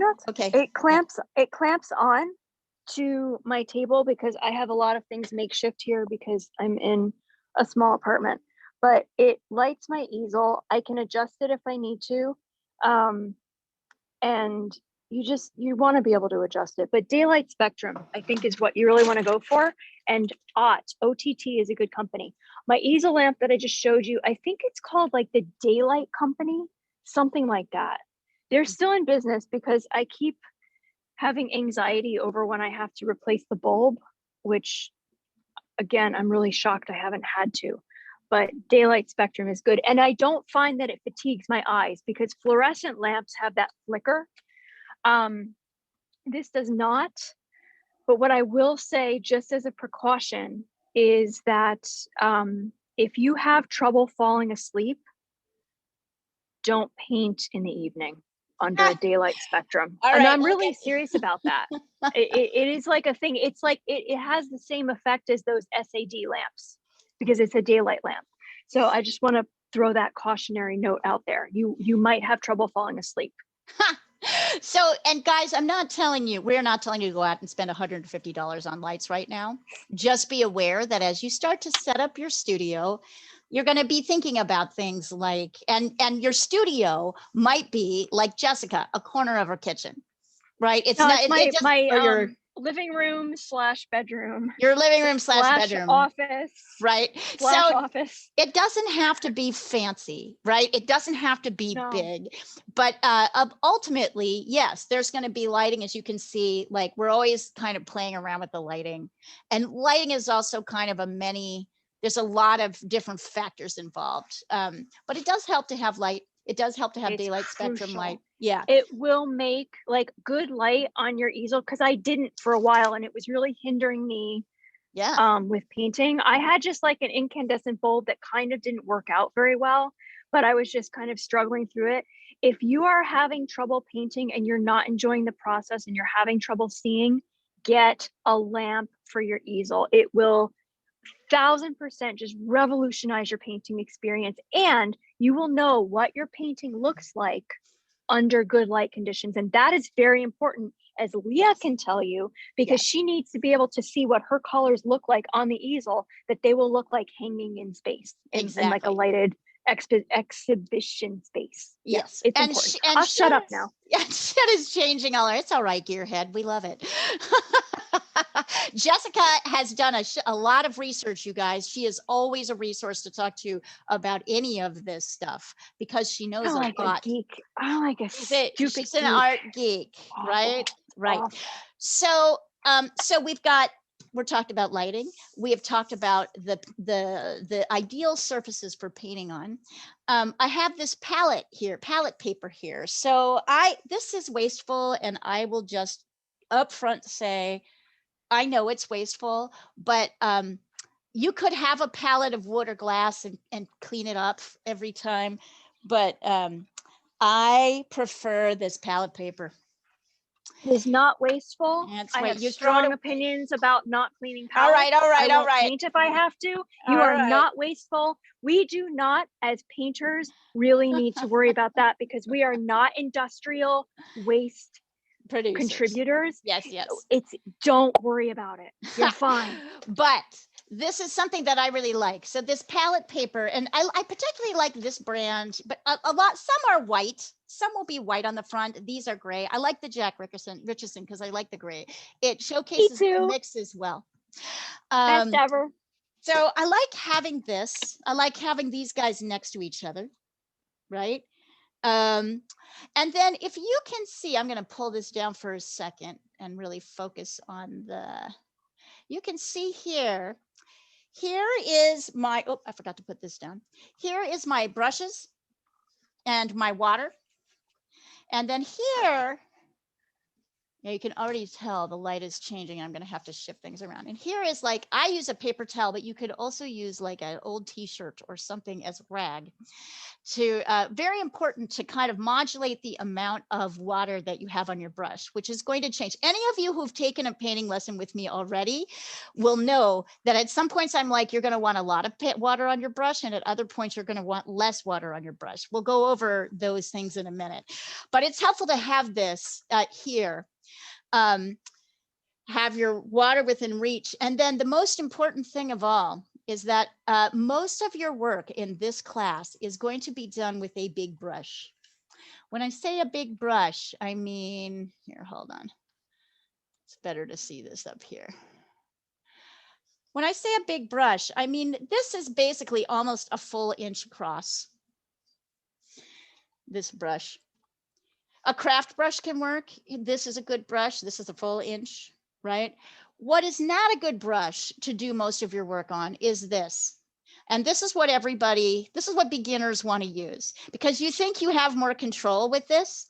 know, Okay. it clamps on to my table because I have a lot of things makeshift here because I'm in a small apartment, but it lights my easel. I can adjust it if I need to. And you want to be able to adjust it, but daylight spectrum, I think, is what you really want to go for. And OTT is a good company. My easel lamp that I just showed you, I think it's called like the Daylight Company, something like that. They're still in business because I keep having anxiety over when I have to replace the bulb, which again, I'm really shocked I haven't had to. But daylight spectrum is good. And I don't find that it fatigues my eyes because fluorescent lamps have that flicker. This does not. But what I will say, just as a precaution, is that if you have trouble falling asleep, don't paint in the evening under a daylight spectrum. All and right, I'm really serious about that. It is like a thing. It's like it has the same effect as those SAD lamps because it's a daylight lamp. So I just want to throw that cautionary note out there. You might have trouble falling asleep. So, and guys, we're not telling you to go out and spend $150 on lights right now. Just be aware that as you start to set up your studio, you're going to be thinking about things like, and your studio might be like Jessica, a corner of her kitchen, right? It's no, not it's my your living room / bedroom. Your living room / bedroom. Office. Right. So office. It doesn't have to be fancy, right? It doesn't have to be big, but ultimately, yes, there's going to be lighting, as you can see. Like, we're always kind of playing around with the lighting, and lighting is also kind of there's a lot of different factors involved. But it does help to have light. It does help to have daylight spectrum light. Yeah. It will make like good light on your easel, because I didn't for a while and it was really hindering me. Yeah. With painting. I had just like an incandescent bulb that kind of didn't work out very well, but I was just kind of struggling through it. If you are having trouble painting and you're not enjoying the process and you're having trouble seeing, get a lamp for your easel. It will 1000% just revolutionize your painting experience, and you will know what your painting looks like under good light conditions. And that is very important, as Leah can tell you, because she needs to be able to see what her colors look like on the easel, that they will look like hanging in space in like a lighted exhibition space. Yes, it's important. I'll shut up now. Yeah, Shed is changing all. It's all right, Gearhead. We love it. Jessica has done a lot of research, you guys. She is always a resource to talk to about any of this stuff because she knows a lot. A geek. I like a stupid She's an art geek, right? Right. So, we're talked about lighting. We have talked about the ideal surfaces for painting on. I have this palette paper here. So this is wasteful, and I will just upfront say, I know it's wasteful, but you could have a palette of wood or glass and clean it up every time. But I prefer this palette paper. It is not wasteful. I have strong opinions about not cleaning palettes. All right. Paint if I have to. You are not wasteful. We do not, as painters, really need to worry about that because we are not industrial waste contributors. Yes. Don't worry about it. You're fine. But this is something that I really like. So this palette paper, and I particularly like this brand, but some are white. Some will be white on the front. These are gray. I like the Jack Richardson because I like the gray. It showcases the mix as well. Best ever. So I like having this. I like having these guys next to each other, right? And then if you can see, I'm going to pull this down for a second and really focus on you can see here is my, I forgot to put this down. Here is my brushes and my water. And then here Yeah, you can already tell the light is changing. I'm going to have to shift things around. And here is like, I use a paper towel, but you could also use like an old t-shirt or something as rag to, very important to kind of modulate the amount of water that you have on your brush, which is going to change. Any of you who've taken a painting lesson with me already will know that at some points I'm like, you're going to want a lot of water on your brush, and at other points you're going to want less water on your brush. We'll go over those things in a minute, but it's helpful to have this here. Have your water within reach. And then the most important thing of all is that most of your work in this class is going to be done with a big brush. When I say a big brush, I mean, here, hold on. It's better to see this up here. When I say a big brush, I mean, this is basically almost a full inch across, this brush. A craft brush can work. This is a good brush. This is a full inch, right? What is not a good brush to do most of your work on is this. And this is what beginners want to use, because you think you have more control with this.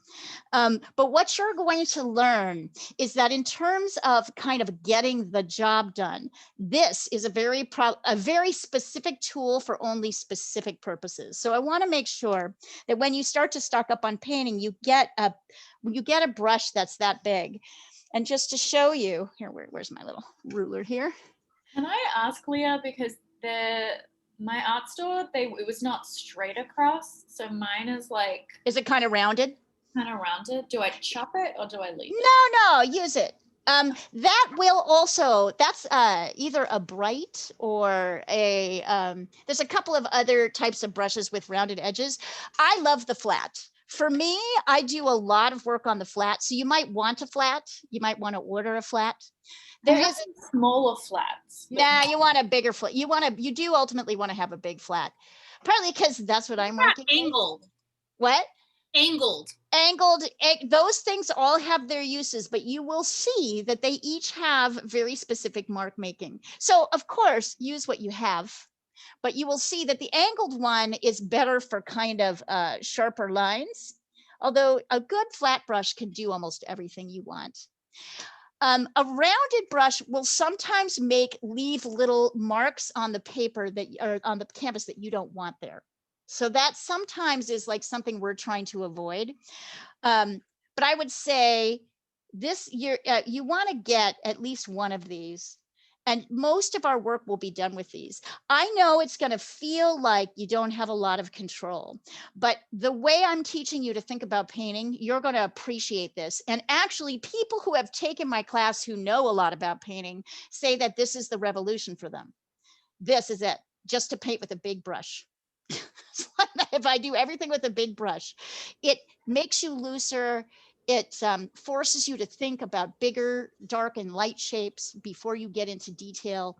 But what you're going to learn is that in terms of kind of getting the job done, this is a very specific tool for only specific purposes. So I want to make sure that when you start to stock up on painting, you get a brush that's that big. And just to show you here, where's my little ruler here? Can I ask, Leah, because my art store, it was not straight across, so mine is like. Is it kind of rounded? Kind of rounded. Do I chop it or do I leave it? No, use it. That will also, that's either a bright or there's a couple of other types of brushes with rounded edges. I love the flat. For me, I do a lot of work on the flat. So you might want a flat. You might want to order a flat. There is smaller flats. Nah, you want a bigger flat. You do ultimately want to have a big flat. Partly because that's what I'm working with. Angled. What? Angled. Those things all have their uses, but you will see that they each have very specific mark making. So of course, use what you have, but you will see that the angled one is better for kind of sharper lines, although a good flat brush can do almost everything you want. A rounded brush will sometimes leave little marks on the paper or on the canvas that you don't want there. So that sometimes is like something we're trying to avoid. But I would say this year, you want to get at least one of these. And most of our work will be done with these. I know it's going to feel like you don't have a lot of control, but the way I'm teaching you to think about painting, you're going to appreciate this. And actually, people who have taken my class who know a lot about painting say that this is the revolution for them. This is it, just to paint with a big brush. If I do everything with a big brush, it makes you looser. It forces you to think about bigger, dark, and light shapes before you get into detail.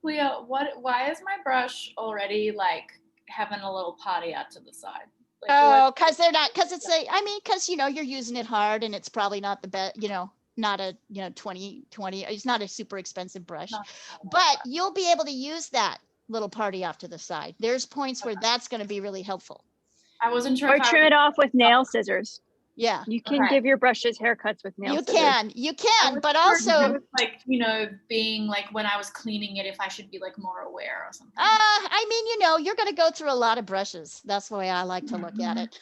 Leah, why is my brush already like having a little party out to the side? Like, because you're using it hard, and it's probably not the best, not a 20, it's not a super expensive brush, but you'll be able to use that little party off to the side. There's points where that's going to be really helpful. I wasn't sure. Or trim it off with nail scissors. Yeah, you can give your brushes haircuts with nail scissors. You can, but also like being like when I was cleaning it, if I should be like more aware or something. You're going to go through a lot of brushes. That's the way I like to look at it.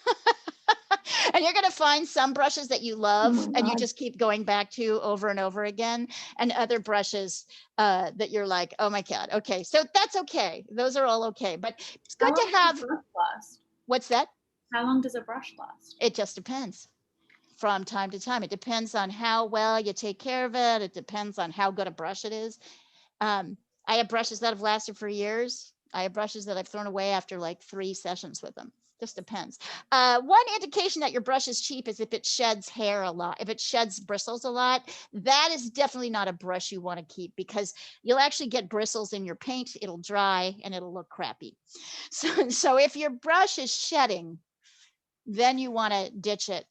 And you're going to find some brushes that you love and you just keep going back to over and over again, and other brushes that you're like, oh my God. Okay. So that's okay. Those are all okay. But it's good to have. What's that? How long does a brush last? It just depends from time to time. It depends on how well you take care of it. It depends on how good a brush it is. I have brushes that have lasted for years. I have brushes that I've thrown away after like 3 sessions with them. Just depends. One indication that your brush is cheap is if it sheds hair a lot. If it sheds bristles a lot, that is definitely not a brush you want to keep, because you'll actually get bristles in your paint. It'll dry and it'll look crappy. So if your brush is shedding, then you want to ditch it.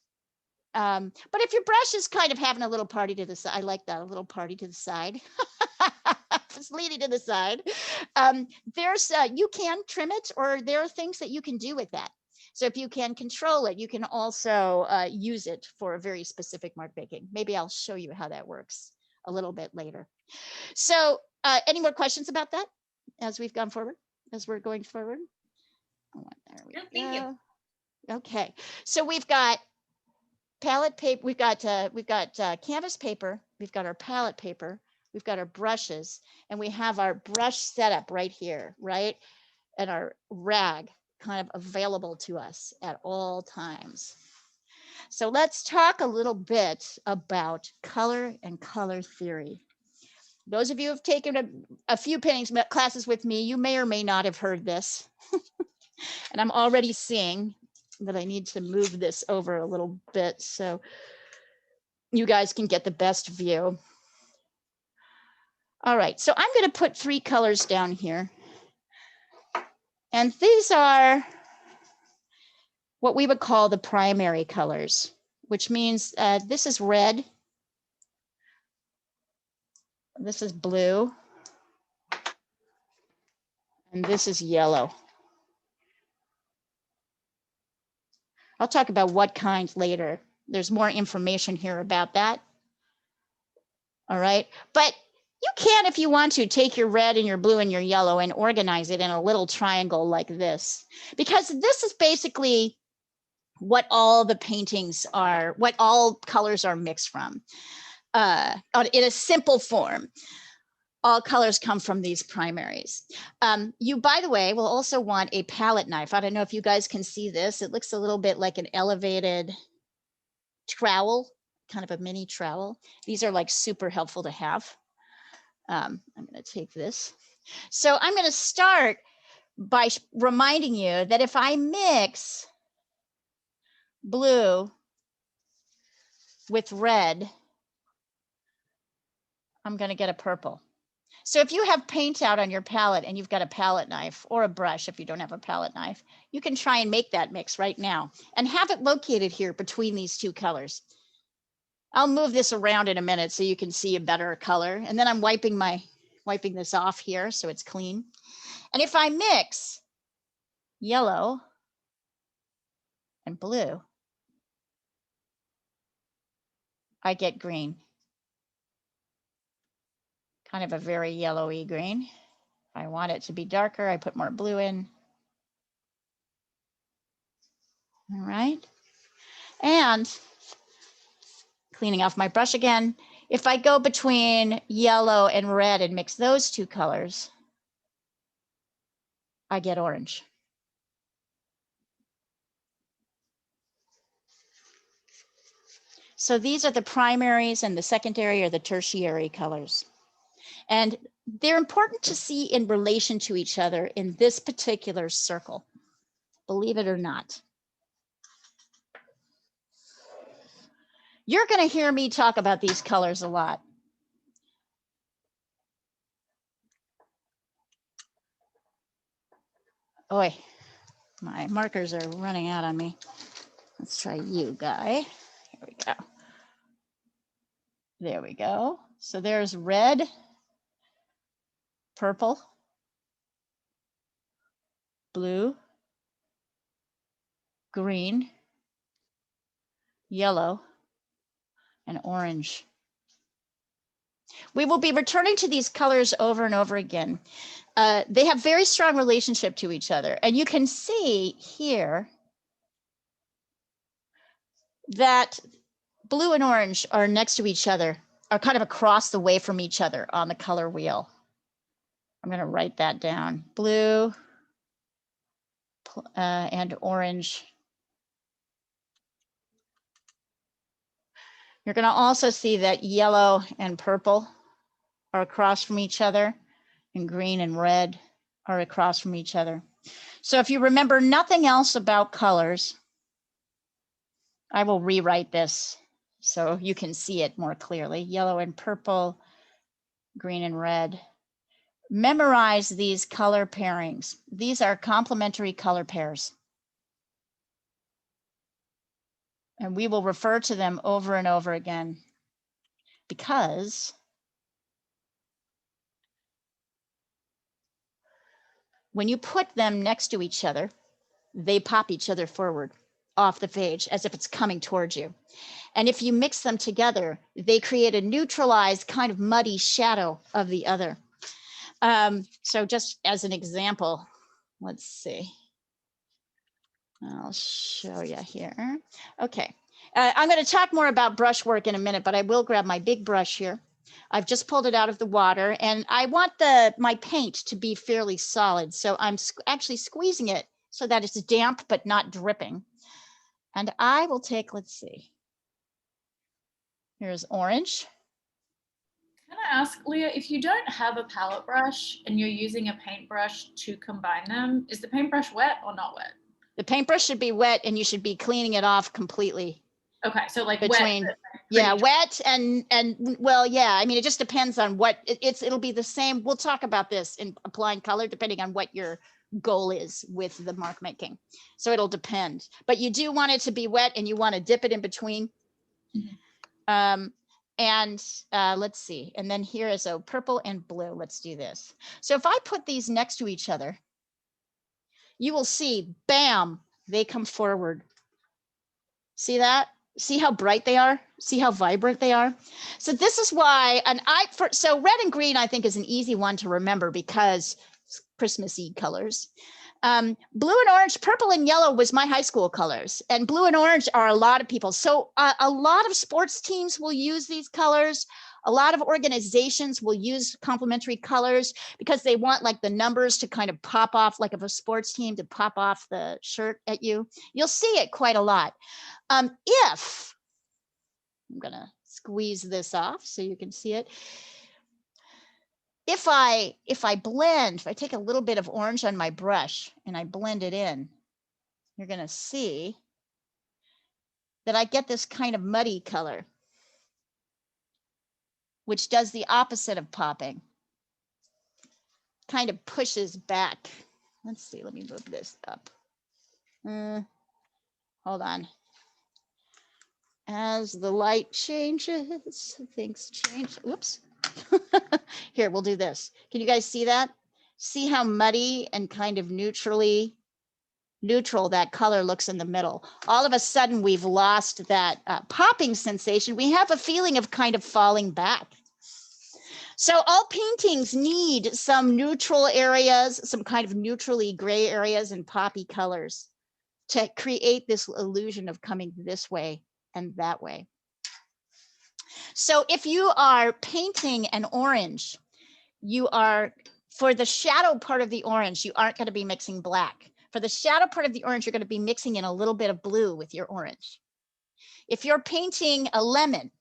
But if your brush is kind of having a little party to the side, I like that, a little party to the side. It's leading to the side. You can trim it, or there are things that you can do with that. So if you can control it, you can also use it for a very specific mark making. Maybe I'll show you how that works a little bit later. So any more questions about that as we've gone forward, as we're going forward? Oh, there we No, go. thank you. Okay, so we've got palette paper, we've got canvas paper, we've got our palette paper, we've got our brushes, and we have our brush setup right here, right? And our rag kind of available to us at all times. So let's talk a little bit about color and color theory. Those of you who have taken a few painting classes with me, you may or may not have heard this. And I'm already seeing that I need to move this over a little bit so you guys can get the best view. All right, so I'm going to put 3 colors down here. And these are what we would call the primary colors, which means this is red, this is blue, and this is yellow. I'll talk about what kind later. There's more information here about that. All right, but you can, if you want to, take your red and your blue and your yellow and organize it in a little triangle like this, because this is basically what all the paintings are, what all colors are mixed from. In a simple form, all colors come from these primaries. You, by the way, will also want a palette knife. I don't know if you guys can see this. It looks a little bit like an elevated trowel, kind of a mini trowel. These are like super helpful to have. I'm going to take this. So I'm going to start by reminding you that if I mix blue with red, I'm going to get a purple. So if you have paint out on your palette and you've got a palette knife or a brush, if you don't have a palette knife, you can try and make that mix right now and have it located here between these 2 colors. I'll move this around in a minute so you can see a better color. And then I'm wiping this off here so it's clean. And if I mix yellow and blue, I get green. Kind of a very yellowy green. If I want it to be darker, I put more blue in. All right. And cleaning off my brush again, if I go between yellow and red and mix those 2 colors, I get orange. So these are the primaries, and the secondary or the tertiary colors. And they're important to see in relation to each other in this particular circle, believe it or not. You're going to hear me talk about these colors a lot. Oi, my markers are running out on me. Let's try you, guy. Here we go. There we go. So there's red, purple, blue, green, yellow, and orange. We will be returning to these colors over and over again. They have very strong relationship to each other. And you can see here that blue and orange are next to each other, are kind of across the way from each other on the color wheel. I'm going to write that down. Blue and orange. You're going to also see that yellow and purple are across from each other, and green and red are across from each other. So if you remember nothing else about colors, I will rewrite this so you can see it more clearly. Yellow and purple, green and red. Memorize these color pairings. These are complementary color pairs. And we will refer to them over and over again because when you put them next to each other, they pop each other forward off the page as if it's coming towards you. And if you mix them together, they create a neutralized kind of muddy shadow of the other. So just as an example, let's see. I'll show you here. Okay. I'm going to talk more about brushwork in a minute, but I will grab my big brush here. I've just pulled it out of the water, and I want my paint to be fairly solid. So I'm actually squeezing it so that it's damp but not dripping. And I will take, let's see. Here's orange. Can I ask, Leah, if you don't have a palette brush and you're using a paintbrush to combine them, is the paintbrush wet or not wet? The paintbrush should be wet, and you should be cleaning it off completely. Okay, so like between, wet. Yeah, wet and well, yeah. I mean, it just depends on what it'll be the same. We'll talk about this in applying color depending on what your goal is with the mark making. So it'll depend, but you do want it to be wet, and you want to dip it in between. Mm-hmm. Let's see. And then here is a purple and blue. Let's do this. So if I put these next to each other, you will see, bam, they come forward. See that? See how bright they are? See how vibrant they are? So this is why, so red and green, I think, is an easy one to remember because it's Christmassy colors. Blue and orange, purple and yellow was my high school colors, and blue and orange are a lot of people. So a lot of sports teams will use these colors. A lot of organizations will use complementary colors because they want like the numbers to kind of pop off, like of a sports team to pop off the shirt at you. You'll see it quite a lot. If I'm gonna squeeze this off so you can see it. If I take a little bit of orange on my brush and I blend it in, you're gonna see that I get this kind of muddy color, which does the opposite of popping. Kind of pushes back. Let's see, let me move this up. Hold on. As the light changes, things change. Oops. Here, we'll do this. Can you guys see that? See how muddy and kind of neutral that color looks in the middle. All of a sudden, we've lost that popping sensation. We have a feeling of kind of falling back. So all paintings need some neutral areas, some kind of neutrally gray areas and poppy colors to create this illusion of coming this way and that way. So if you are painting an orange, for the shadow part of the orange, you aren't going to be mixing black. For the shadow part of the orange, you're going to be mixing in a little bit of blue with your orange. If you're painting a lemon,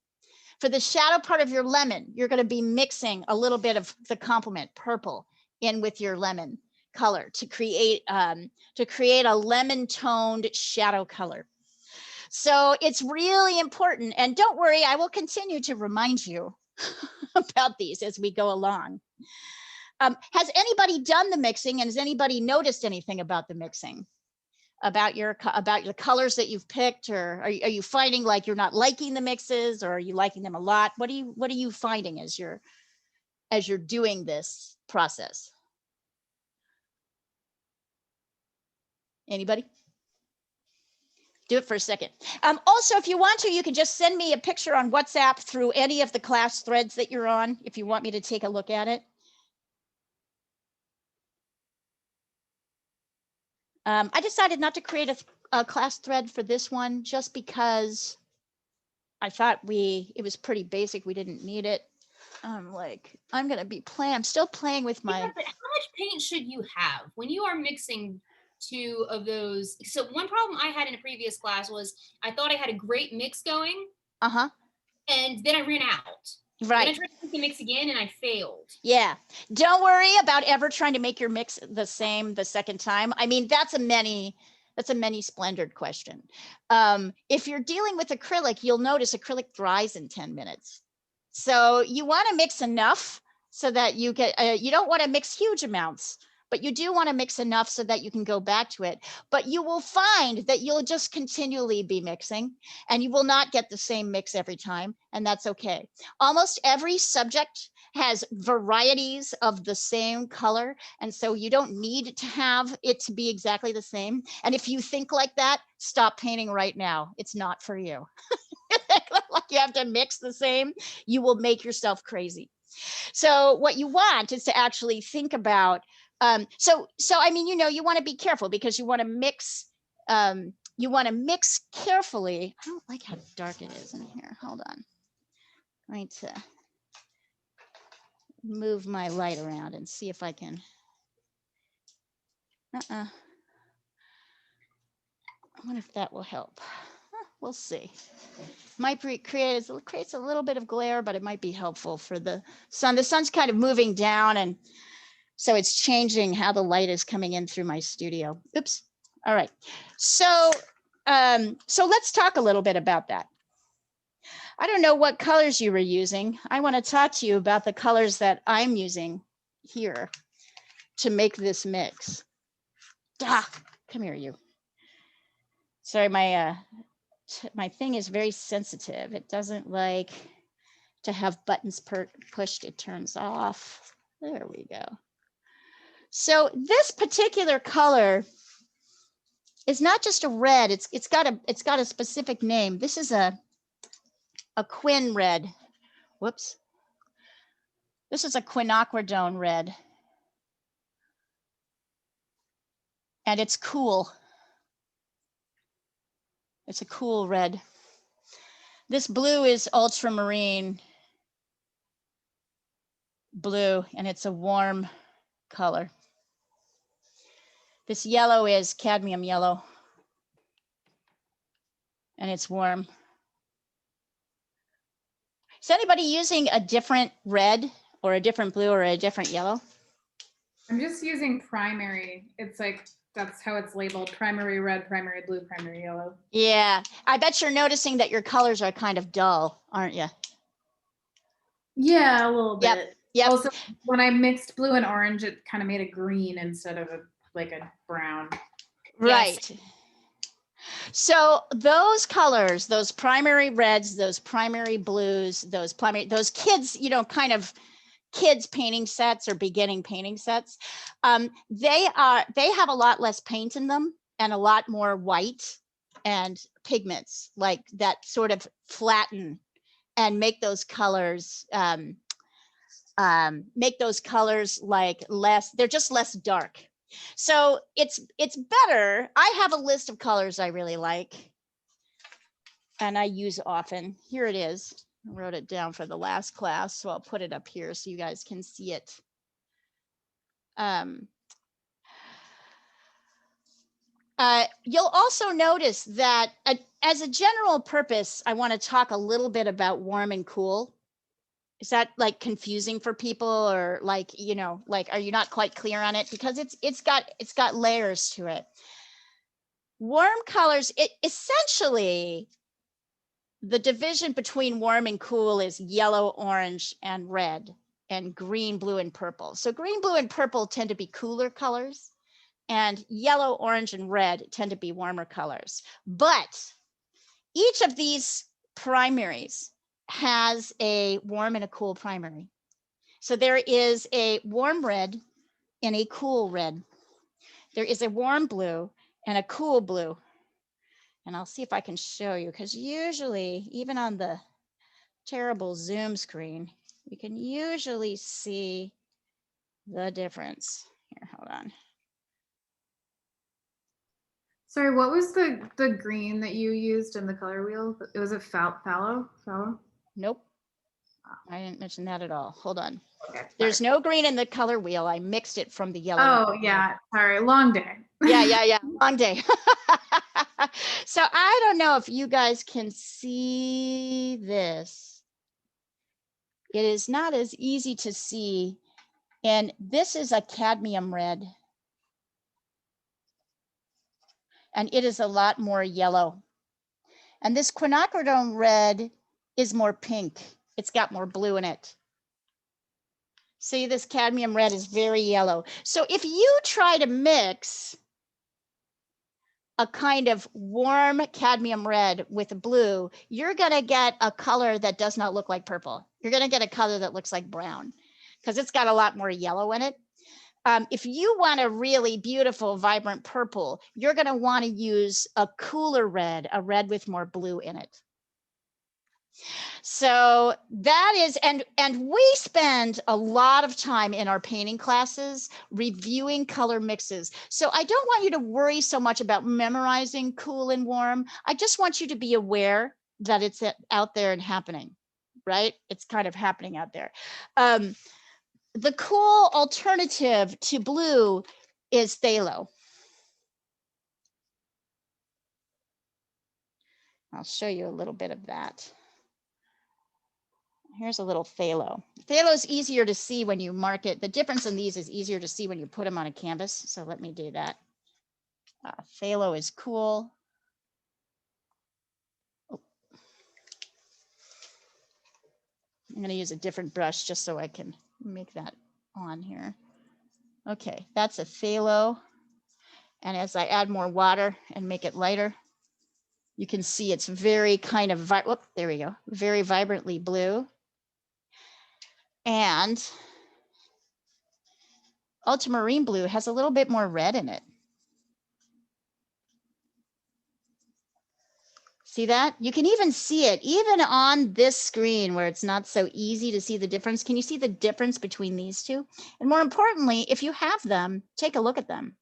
for the shadow part of your lemon, you're going to be mixing a little bit of the complement purple in with your lemon color to create a lemon toned shadow color. So it's really important, and don't worry, I will continue to remind you about these as we go along. Has anybody done the mixing, and has anybody noticed anything about the mixing? About the colors that you've picked, or are you finding like you're not liking the mixes, or are you liking them a lot? What are you finding as you're doing this process? Anybody? Do it for a second. Also, if you want to, you can just send me a picture on WhatsApp through any of the class threads that you're on, if you want me to take a look at it. I decided not to create a class thread for this one just because I thought it was pretty basic. We didn't need it. I'm still playing with my. Yeah, but how much paint should you have when you are mixing two of those? So one problem I had in a previous class was I thought I had a great mix going. And then I ran out. Right. Then I tried to make the mix again and I failed. Yeah. Don't worry about ever trying to make your mix the same the second time. I mean, that's a many splendored question. If you're dealing with acrylic, you'll notice acrylic dries in 10 minutes. So you want to mix enough so that you don't want to mix huge amounts, but you do want to mix enough so that you can go back to it. But you will find that you'll just continually be mixing, and you will not get the same mix every time, and that's okay. Almost every subject has varieties of the same color, and so you don't need to have it to be exactly the same. And if you think like that, stop painting right now. It's not for you. Like you have to mix the same, you will make yourself crazy. So what you want is to actually think about, so I mean, you know, you want to be careful because you want to mix carefully. I don't like how dark it is in here. Hold on. I'm going to move my light around and see if I can. I wonder if that will help. We'll see. Might creates a little bit of glare, but it might be helpful for the sun. The sun's kind of moving down, and so it's changing how the light is coming in through my studio. Oops. All right. So let's talk a little bit about that. I don't know what colors you were using. I want to talk to you about the colors that I'm using here to make this mix. Come here, you. Sorry, my thing is very sensitive. It doesn't like to have buttons pushed. It turns off. There we go. So this particular color is not just a red. It's got a specific name. This is a quin red. Whoops. This is a quinacridone red. And it's cool. It's a cool red. This blue is ultramarine blue, and it's a warm color. This yellow is cadmium yellow, and it's warm. Is anybody using a different red or a different blue or a different yellow? I'm just using primary. It's like, that's how it's labeled: primary red, primary blue, primary yellow. Yeah, I bet you're noticing that your colors are kind of dull, aren't you? Yeah, a little bit. Yep. Yep. Also, when I mixed blue and orange, it kind of made a green instead of like a brown. Right. Yes. So those colors, those primary reds, those primary blues, those kids, you know, kind of kids painting sets or beginning painting sets, they have a lot less paint in them and a lot more white and pigments like that sort of flatten and make those colors like less, they're just less dark. So it's better. I have a list of colors I really like and I use often. Here it is. I wrote it down for the last class, so I'll put it up here so you guys can see it. You'll also notice that as a general purpose, I want to talk a little bit about warm and cool. Is that like confusing for people, or like, you know, like, are you not quite clear on it? Because it's got layers to it. Warm colors, it essentially, the division between warm and cool is yellow, orange, and red, and green, blue, and purple. So green, blue, and purple tend to be cooler colors, and yellow, orange, and red tend to be warmer colors. But each of these primaries has a warm and a cool primary. So there is a warm red and a cool red. There is a warm blue and a cool blue. And I'll see if I can show you, because usually, even on the terrible Zoom screen, you can usually see the difference. Here, hold on. Sorry, what was the green that you used in the color wheel? It was a fallow? Nope. I didn't mention that at all. Hold on. Okay, there's no green in the color wheel. I mixed it from the yellow. Oh, yeah. Sorry. Long day. Yeah. Long day. So I don't know if you guys can see this. It is not as easy to see. And this is a cadmium red. And it is a lot more yellow. And this quinacridone red is more pink. It's got more blue in it. See, this cadmium red is very yellow. So if you try to mix a kind of warm cadmium red with a blue, you're going to get a color that does not look like purple. You're going to get a color that looks like brown because it's got a lot more yellow in it. If you want a really beautiful, vibrant purple, you're going to want to use a cooler red, a red with more blue in it. So that is, and we spend a lot of time in our painting classes reviewing color mixes. So I don't want you to worry so much about memorizing cool and warm. I just want you to be aware that it's out there and happening, right? It's kind of happening out there. The cool alternative to blue is phthalo. I'll show you a little bit of that. Here's a little phthalo. Phthalo is easier to see when you mark it. The difference in these is easier to see when you put them on a canvas. So let me do that. Phthalo is cool. Oh. I'm going to use a different brush just so I can make that on here. Okay, that's a phthalo. And as I add more water and make it lighter, you can see it's very kind of, whoop, there we go, very vibrantly blue. And ultramarine blue has a little bit more red in it. See that? You can even see it, even on this screen where it's not so easy to see the difference. Can you see the difference between these two? And more importantly, if you have them, take a look at them.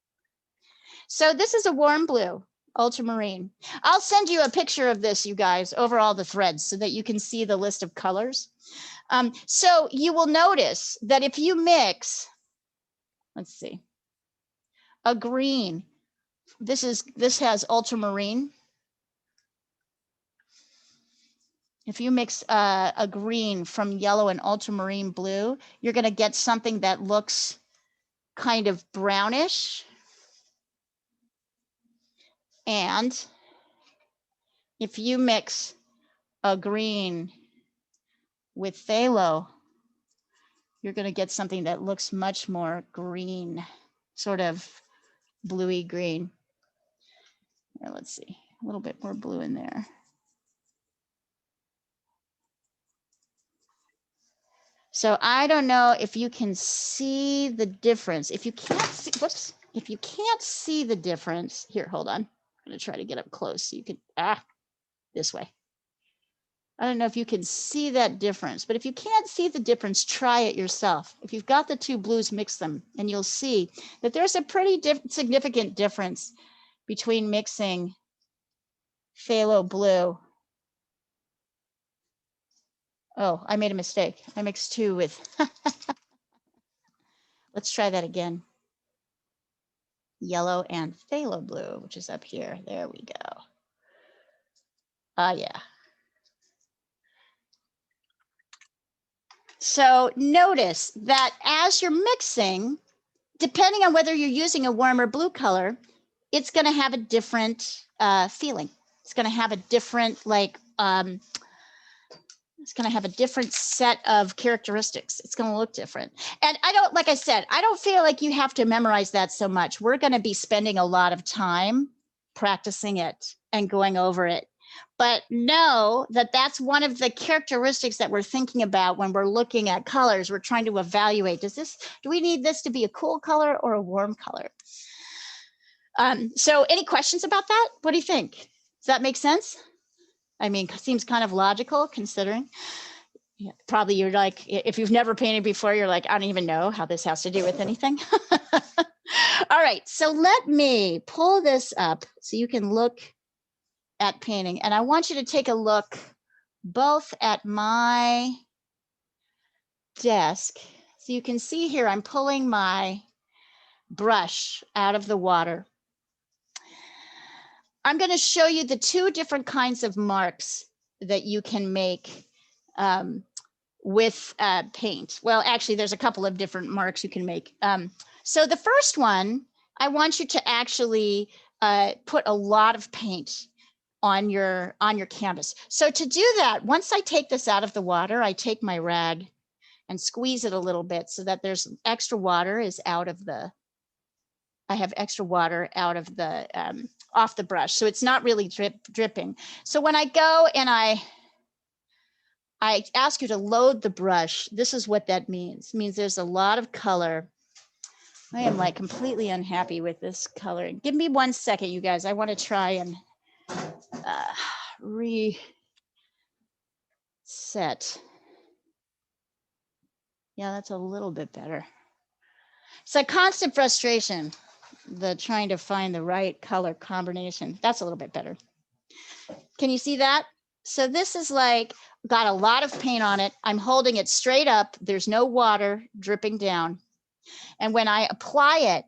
So this is a warm blue, ultramarine. I'll send you a picture of this, you guys, over all the threads so that you can see the list of colors. So you will notice that if you mix, let's see, a green, this has ultramarine. If you mix a green from yellow and ultramarine blue, you're going to get something that looks kind of brownish. And if you mix a green with phthalo, you're going to get something that looks much more green, sort of bluey green. Here, let's see, a little bit more blue in there. So I don't know if you can see the difference. If you can't see, whoops, if you can't see the difference, here, hold on. I'm going to try to get up close so you can, this way. I don't know if you can see that difference, but if you can't see the difference, try it yourself. If you've got the two blues, mix them, and you'll see that there's a pretty significant difference between mixing phthalo blue. Oh, I made a mistake. I mixed two with, let's try that again. Yellow and phthalo blue, which is up here. There we go. Yeah. So notice that as you're mixing, depending on whether you're using a warm or blue color, it's going to have a different feeling. It's going to have a different, it's going to have a different set of characteristics. It's going to look different. And I don't, like I said, I don't feel like you have to memorize that so much. We're going to be spending a lot of time practicing it and going over it. But know that that's one of the characteristics that we're thinking about when we're looking at colors. We're trying to evaluate, do we need this to be a cool color or a warm color? So any questions about that? What do you think? Does that make sense? I mean, seems kind of logical considering. Yeah, probably you're like, if you've never painted before, you're like, I don't even know how this has to do with anything. All right, so let me pull this up so you can look at painting. And I want you to take a look both at my desk. So you can see here, I'm pulling my brush out of the water. I'm going to show you the two different kinds of marks that you can make with paint. Well, actually, there's a couple of different marks you can make. So the first one, I want you to actually put a lot of paint on your canvas. So to do that, once I take this out of the water, I take my rag and squeeze it a little bit so that there's extra water is out of the, I have extra water out of the, off the brush. So it's not really dripping. So when I go and I ask you to load the brush, this is what that means. It means there's a lot of color. I am like completely unhappy with this color. Give me 1 second, you guys. I want to try and reset. Yeah, that's a little bit better. It's a constant frustration, the trying to find the right color combination. That's a little bit better. Can you see that? So this is like, got a lot of paint on it. I'm holding it straight up. There's no water dripping down. And when I apply it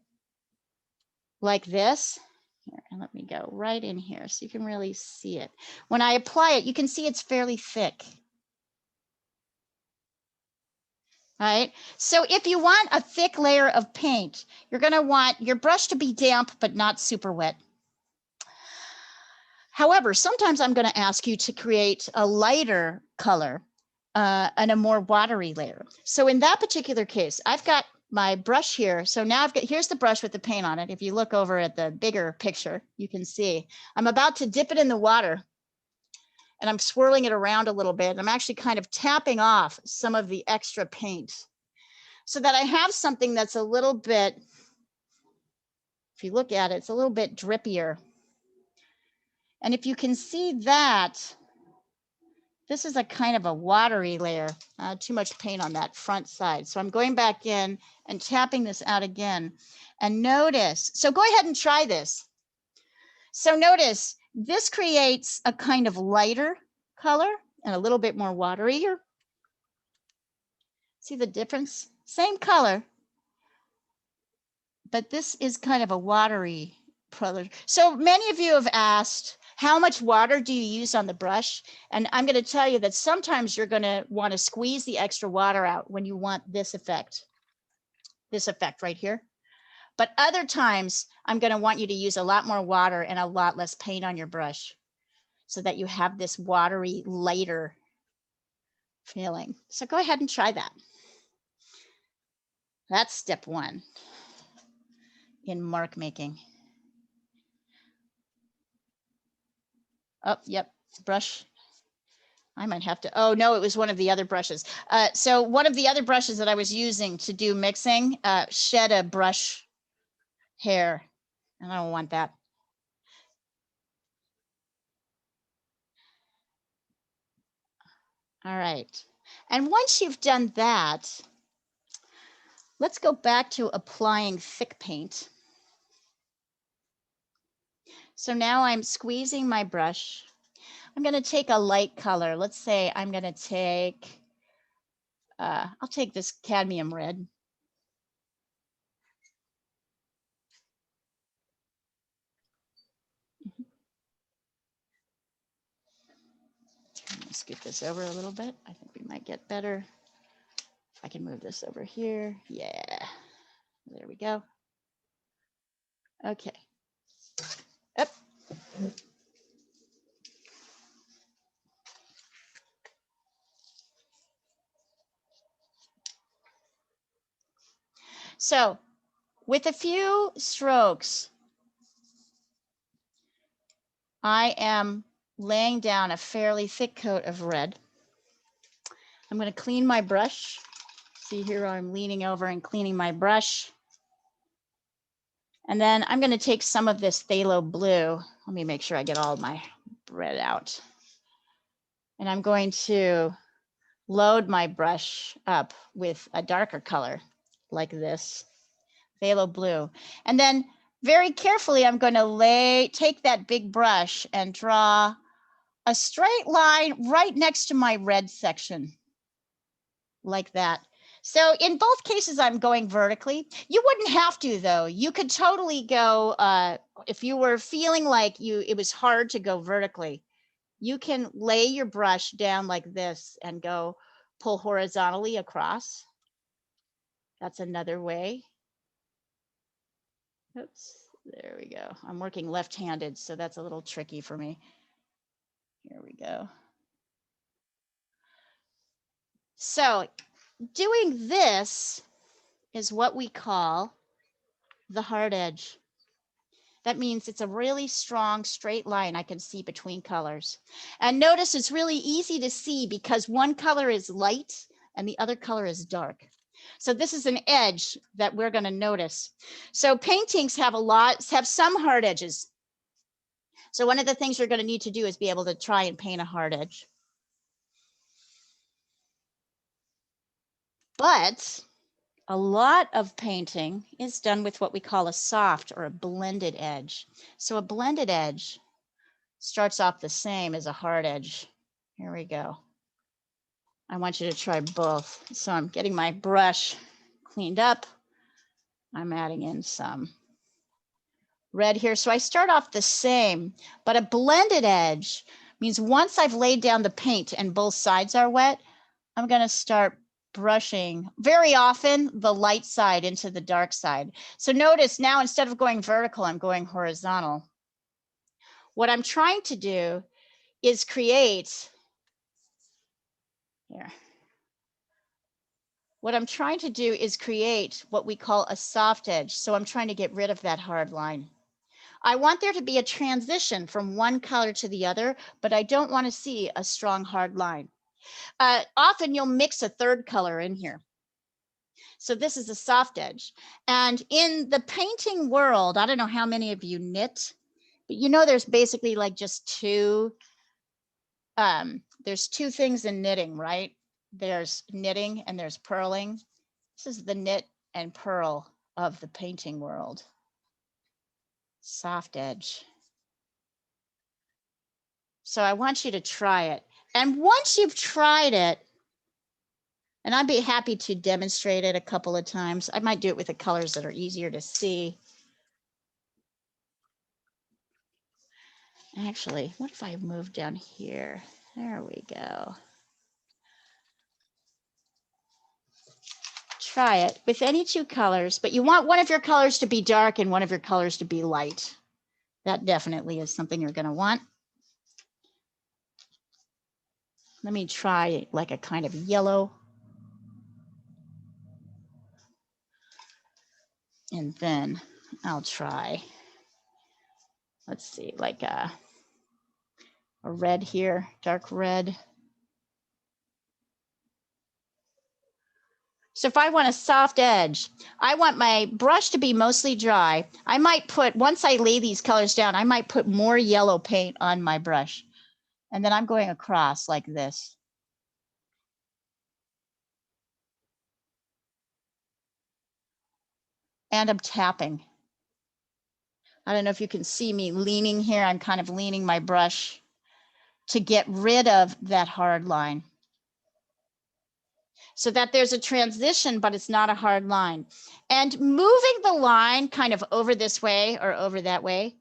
like this, here, and let me go right in here so you can really see it. When I apply it, you can see it's fairly thick. Right? So if you want a thick layer of paint, you're going to want your brush to be damp, but not super wet. However, sometimes I'm going to ask you to create a lighter color and a more watery layer. So in that particular case, I've got my brush here. So now I've got, here's the brush with the paint on it. If you look over at the bigger picture, you can see I'm about to dip it in the water. And I'm swirling it around a little bit. I'm actually kind of tapping off some of the extra paint so that I have something that's a little bit, if you look at it, it's a little bit drippier. And if you can see that, this is a kind of a watery layer, too much paint on that front side. So I'm going back in and tapping this out again. And notice, so go ahead and try this. So notice, this creates a kind of lighter color and a little bit more waterier. See the difference? Same color, but this is kind of a watery color. So many of you have asked, how much water do you use on the brush? And I'm going to tell you that sometimes you're going to want to squeeze the extra water out when you want this effect right here. But other times, I'm going to want you to use a lot more water and a lot less paint on your brush so that you have this watery, lighter feeling. So go ahead and try that. That's step 1 in mark making. Oh, yep, brush. I might have to, oh no, it was one of the other brushes. So one of the other brushes that I was using to do mixing shed a brush hair, and I don't want that. All right, and once you've done that, let's go back to applying thick paint. So now I'm squeezing my brush. I'm going to take a light color. Let's say I'm going to take, I'll take this cadmium red. Scoot this over a little bit. I think we might get better. If I can move this over here. Yeah, there we go. Okay. Up. So with a few strokes, I am laying down a fairly thick coat of red. I'm going to clean my brush. See here, I'm leaning over and cleaning my brush. And then I'm going to take some of this phthalo blue. Let me make sure I get all my red out. And I'm going to load my brush up with a darker color like this, phthalo blue. And then very carefully, I'm going to take that big brush and draw a straight line right next to my red section like that. So in both cases, I'm going vertically. You wouldn't have to, though. You could totally go, if you were feeling like it was hard to go vertically, you can lay your brush down like this and go pull horizontally across. That's another way. Oops, there we go. I'm working left-handed, so that's a little tricky for me. Here we go. So doing this is what we call the hard edge. That means it's a really strong straight line I can see between colors. And notice it's really easy to see because one color is light and the other color is dark. So this is an edge that we're going to notice. So paintings have some hard edges. So one of the things you're going to need to do is be able to try and paint a hard edge. But a lot of painting is done with what we call a soft or a blended edge. So a blended edge starts off the same as a hard edge. Here we go. I want you to try both. So I'm getting my brush cleaned up. I'm adding in some red here. So I start off the same, but a blended edge means once I've laid down the paint and both sides are wet, I'm going to start brushing very often the light side into the dark side. So notice now instead of going vertical, I'm going horizontal. What I'm trying to do is create here. What I'm trying to do is create what we call a soft edge. So I'm trying to get rid of that hard line. I want there to be a transition from one color to the other, but I don't want to see a strong hard line. Often you'll mix a third color in here. So this is a soft edge. And in the painting world, I don't know how many of you knit, but you know there's basically like just there's two things in knitting, right? There's knitting and there's purling. This is the knit and purl of the painting world. Soft edge. So I want you to try it. And once you've tried it, and I'd be happy to demonstrate it a couple of times. I might do it with the colors that are easier to see. Actually, what if I move down here? There we go. Try it with any two colors, but you want one of your colors to be dark and one of your colors to be light. That definitely is something you're going to want. Let me try like a kind of yellow. And then I'll try, let's see, like a red here, dark red. So if I want a soft edge, I want my brush to be mostly dry. I might put, once I lay these colors down, I might put more yellow paint on my brush. And then I'm going across like this. And I'm tapping. I don't know if you can see me leaning here. I'm kind of leaning my brush to get rid of that hard line, so that there's a transition, but it's not a hard line. And moving the line kind of over this way or over that way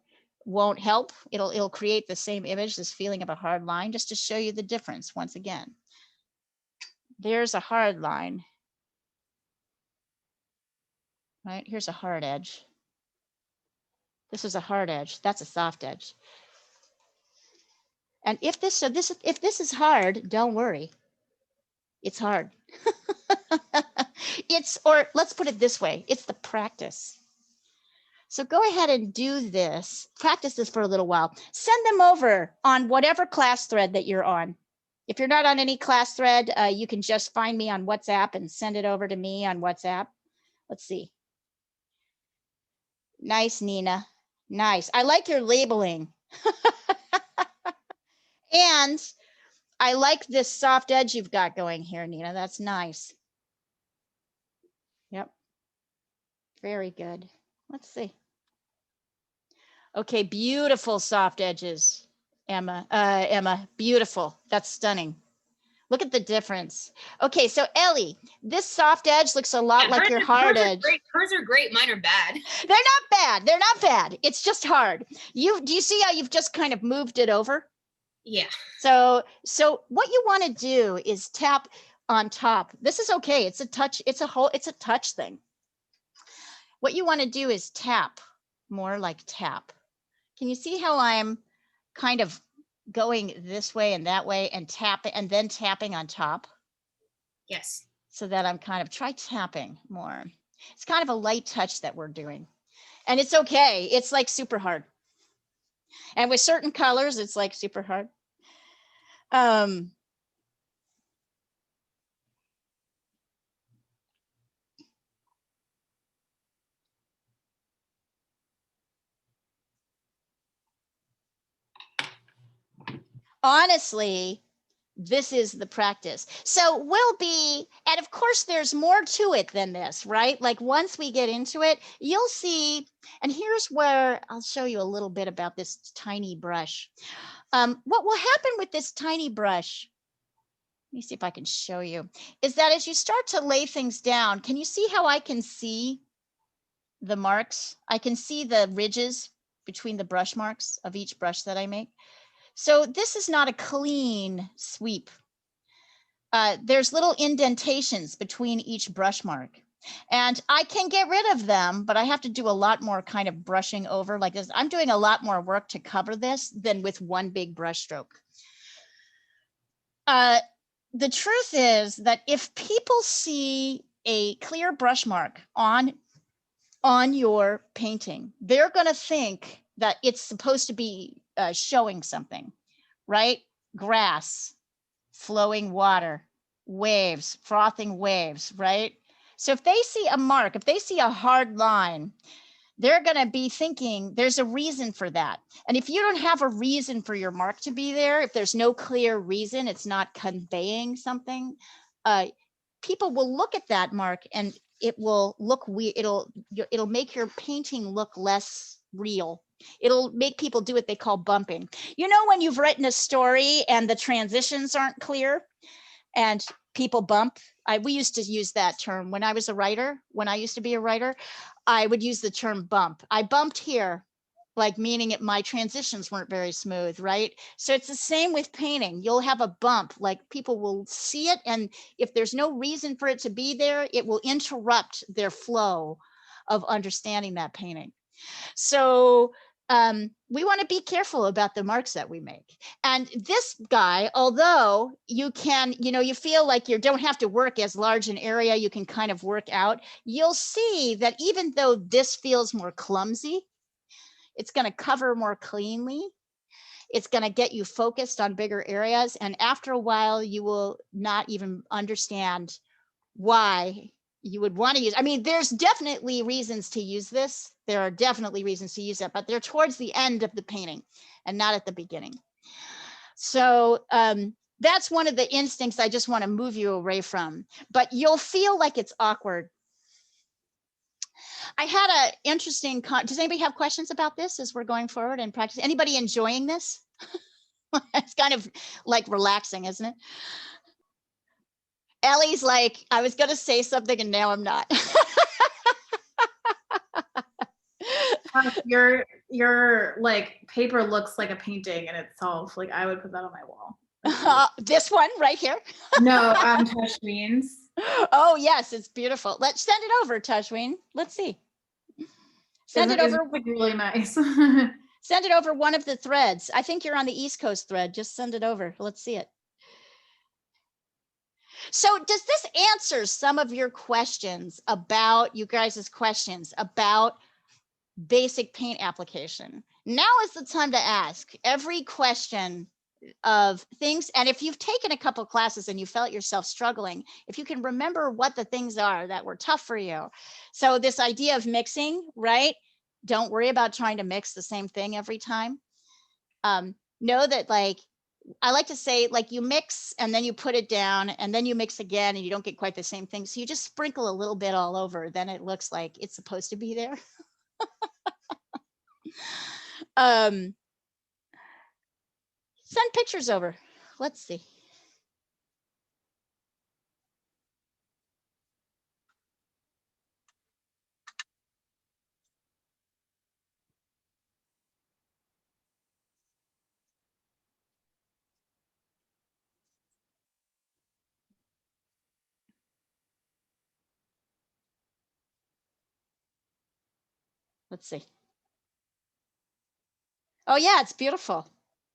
won't help. It'll create the same image, this feeling of a hard line, just to show you the difference once again. There's a hard line. Right, here's a hard edge. This is a hard edge. That's a soft edge. And if this is hard, don't worry. It's hard. Or let's put it this way, it's the practice. So go ahead and do this. Practice this for a little while. Send them over on whatever class thread that you're on. If you're not on any class thread, you can just find me on WhatsApp and send it over to me on WhatsApp. Let's see. Nice, Nina. Nice. I like your labeling. And I like this soft edge you've got going here, Nina. That's nice. Yep. Very good. Let's see. Okay, beautiful soft edges, Emma. Emma, beautiful. That's stunning. Look at the difference. Okay, so Ellie, this soft edge looks a lot like your hard edge. Hers are great. Mine are bad. They're not bad. They're not bad. It's just hard. Do you see how you've just kind of moved it over? Yeah. So what you want to do is tap on top. This is okay. It's a touch. It's a touch thing. What you want to do is tap, more like tap. Can you see how I'm kind of going this way and that way and tapping and then tapping on top? Yes. so that I'm kind of try tapping more. It's kind of a light touch that we're doing. And it's okay. It's like super hard. And with certain colors, it's like super hard. Honestly, this is the practice. So we'll be, and of course there's more to it than this, right? Like once we get into it, you'll see, and here's where I'll show you a little bit about this tiny brush. What will happen with this tiny brush, let me see if I can show you, is that as you start to lay things down, can you see how I can see the marks? I can see the ridges between the brush marks of each brush that I make. So this is not a clean sweep. There's little indentations between each brush mark. And I can get rid of them, but I have to do a lot more kind of brushing over like this. I'm doing a lot more work to cover this than with one big brush stroke. The truth is that if people see a clear brush mark on your painting, they're going to think that it's supposed to be showing something, right? Grass, flowing water, waves, frothing waves, right? So if they see a mark, if they see a hard line, they're going to be thinking there's a reason for that. And if you don't have a reason for your mark to be there, if there's no clear reason, it's not conveying something, people will look at that mark and it will look weird. It'll make your painting look less real. It'll make people do what they call bumping. You know, when you've written a story and the transitions aren't clear and people bump. We used to use that term when I was a writer. When I used to be a writer, I would use the term bump. I bumped here, like meaning my transitions weren't very smooth, right? So it's the same with painting. You'll have a bump, like people will see it, and if there's no reason for it to be there, it will interrupt their flow of understanding that painting. So we want to be careful about the marks that we make. And this guy, although you can, you feel like you don't have to work as large an area, you can kind of work out, you'll see that even though this feels more clumsy, it's going to cover more cleanly. It's going to get you focused on bigger areas. And after a while, you will not even understand why you would want to use. I mean, there's definitely reasons to use this. There are definitely reasons to use it, but they're towards the end of the painting and not at the beginning. So that's one of the instincts I just want to move you away from, but you'll feel like it's awkward. I had an interesting, does anybody have questions about this as we're going forward and practice? Anybody enjoying this? It's kind of like relaxing, isn't it? Ellie's like, I was going to say something and now I'm not. Your like paper looks like a painting in itself. Like I would put that on my wall. This one right here? No, Tashween's. Oh yes, it's beautiful. Let's send it over, Tashween. Let's see. Send it over. Like really nice. Send it over one of the threads. I think you're on the East Coast thread. Just send it over. Let's see it. So does this answer some of your questions about, you guys' questions about basic paint application? Now is the time to ask every question of things. And if you've taken a couple classes and you felt yourself struggling, if you can remember what the things are that were tough for you. So this idea of mixing, right? Don't worry about trying to mix the same thing every time. Know that, like, I like to say, like, you mix and then you put it down and then you mix again and you don't get quite the same thing. So you just sprinkle a little bit all over, then it looks like it's supposed to be there. Send pictures over. Let's see. Let's see. Oh yeah, it's beautiful.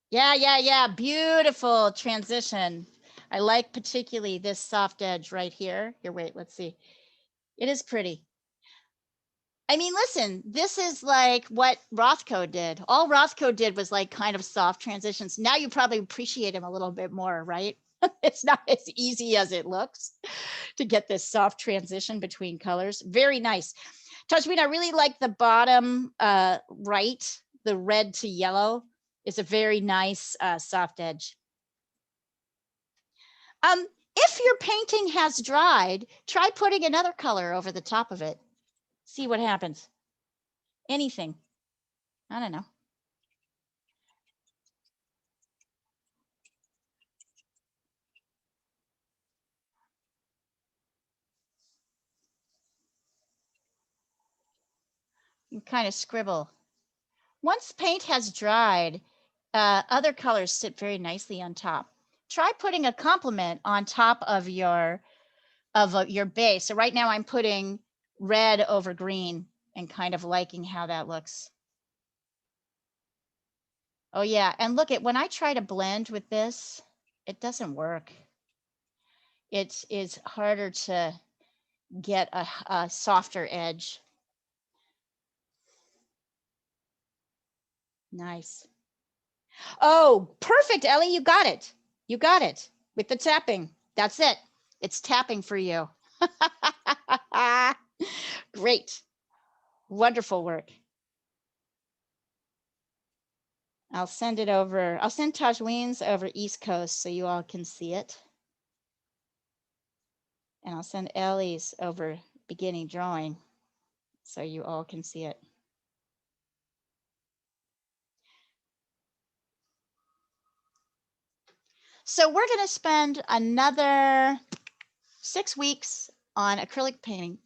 Yeah, beautiful transition. I like particularly this soft edge right here. Here, wait, let's see. It is pretty. I mean, listen, this is like what Rothko did. All Rothko did was like kind of soft transitions. Now you probably appreciate him a little bit more, right? It's not as easy as it looks to get this soft transition between colors. Very nice. Tajmin, I really like the bottom right, the red to yellow is a very nice soft edge. If your painting has dried, try putting another color over the top of it. See what happens. Anything. I don't know. You can kind of scribble. Once paint has dried, other colors sit very nicely on top. Try putting a complement on top of your base. So right now I'm putting red over green and kind of liking how that looks. Oh yeah, and look at when I try to blend with this, it doesn't work. It is harder to get a softer edge. Nice. Oh, perfect, Ellie, you got it. You got it with the tapping. That's it. It's tapping for you. Great. Wonderful work. I'll send it over. I'll send Tajween's over East Coast so you all can see it. And I'll send Ellie's over beginning drawing so you all can see it. So we're going to spend another 6 weeks on acrylic painting.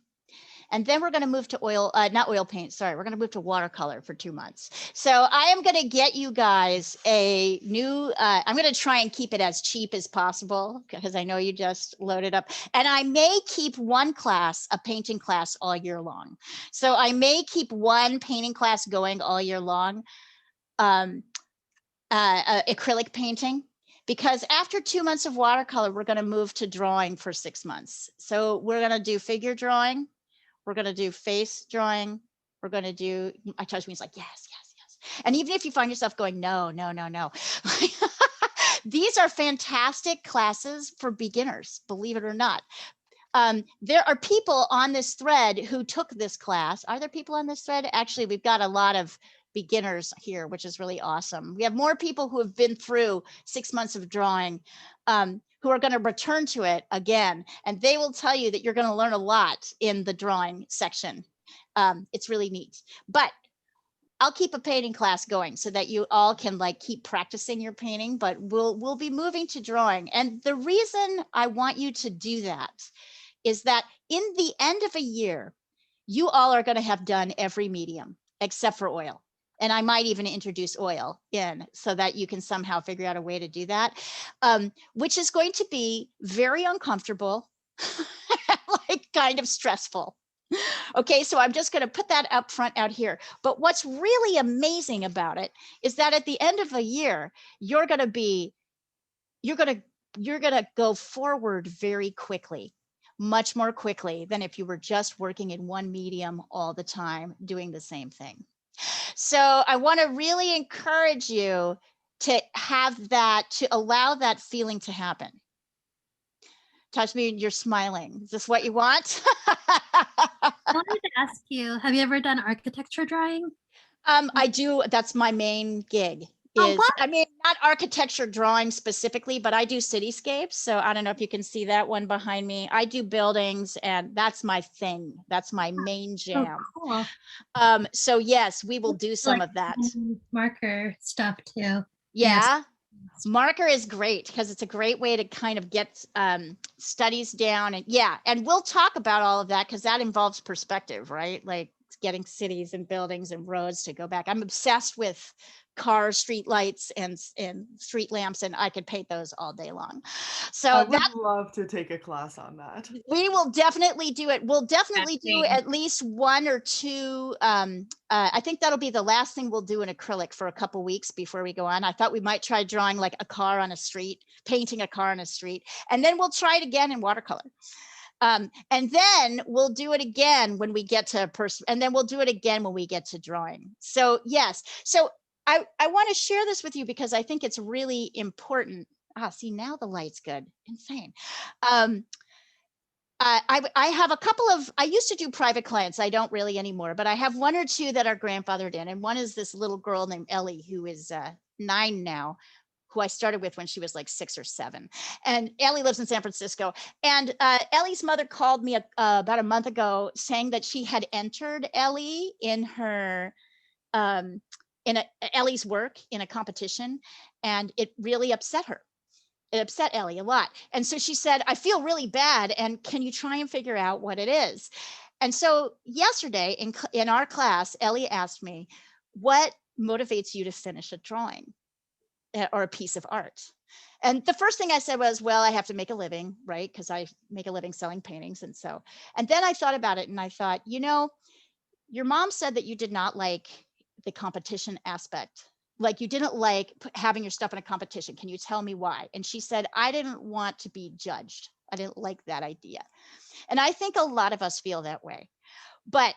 And then we're going to move to oil, not oil paint, sorry. We're going to move to watercolor for 2 months. So I am going to get you guys a new, I'm going to try and keep it as cheap as possible because I know you just loaded up. And I may keep one class, a painting class all year long. So I may keep one painting class going all year long, acrylic painting. Because after 2 months of watercolor, we're going to move to drawing for 6 months. So we're going to do figure drawing. We're going to do face drawing. We're going to do, I touch me, it's like, yes, yes, yes. And even if you find yourself going, no, no, no, no. These are fantastic classes for beginners, believe it or not. There are people on this thread who took this class. Are there people on this thread? Actually, we've got a lot of beginners here, which is really awesome. We have more people who have been through 6 months of drawing who are going to return to it again, and they will tell you that you're going to learn a lot in the drawing section. It's really neat. But I'll keep a painting class going so that you all can like keep practicing your painting, but we'll be moving to drawing. And the reason I want you to do that is that in the end of a year, you all are going to have done every medium except for oil. And I might even introduce oil in so that you can somehow figure out a way to do that, which is going to be very uncomfortable, like kind of stressful. Okay, so I'm just going to put that up front out here. But what's really amazing about it is that at the end of the year, you're going to go forward very quickly, much more quickly than if you were just working in one medium all the time, doing the same thing. So I want to really encourage you to have that, to allow that feeling to happen. Touch me, you're smiling. Is this what you want? I wanted to ask you, have you ever done architecture drawing? I do. That's my main gig. I mean, not architecture drawing specifically, but I do cityscapes. So I don't know if you can see that one behind me. I do buildings, and that's my thing. That's my main jam. Oh, cool. So yes, we will do some of that. Marker stuff too. Yeah. Yes. Marker is great because it's a great way to kind of get studies down. And yeah, and we'll talk about all of that because that involves perspective, right? Like getting cities and buildings and roads to go back. I'm obsessed with car street lights and street lamps, and I could paint those all day long. So I would love to take a class on that. We will definitely do it. We'll definitely do at least 1 or 2. I think that'll be the last thing we'll do in acrylic for a couple weeks before we go on. I thought we might try drawing like a car on a street, painting a car on a street, and then we'll try it again in watercolor. And then we'll do it again when we get to and then we'll do it again when we get to drawing. So yes, so I want to share this with you because I think it's really important. See, now the light's good. Insane. I have a couple of, I used to do private clients. I don't really anymore, but I have 1 or 2 that are grandfathered in. And one is this little girl named Ellie, who is 9 now, who I started with when she was like 6 or 7. And Ellie lives in San Francisco. And Ellie's mother called me about a month ago saying that she had entered Ellie in her, Ellie's work in a competition, and it really upset her. It upset Ellie a lot. And so she said, I feel really bad. And can you try and figure out what it is? And so yesterday in our class, Ellie asked me, what motivates you to finish a drawing or a piece of art? And the first thing I said was, well, I have to make a living, right? Because I make a living selling paintings. And then I thought about it and I thought, you know, your mom said that you did not like the competition aspect. Like you didn't like having your stuff in a competition. Can you tell me why? And she said, I didn't want to be judged. I didn't like that idea. And I think a lot of us feel that way. But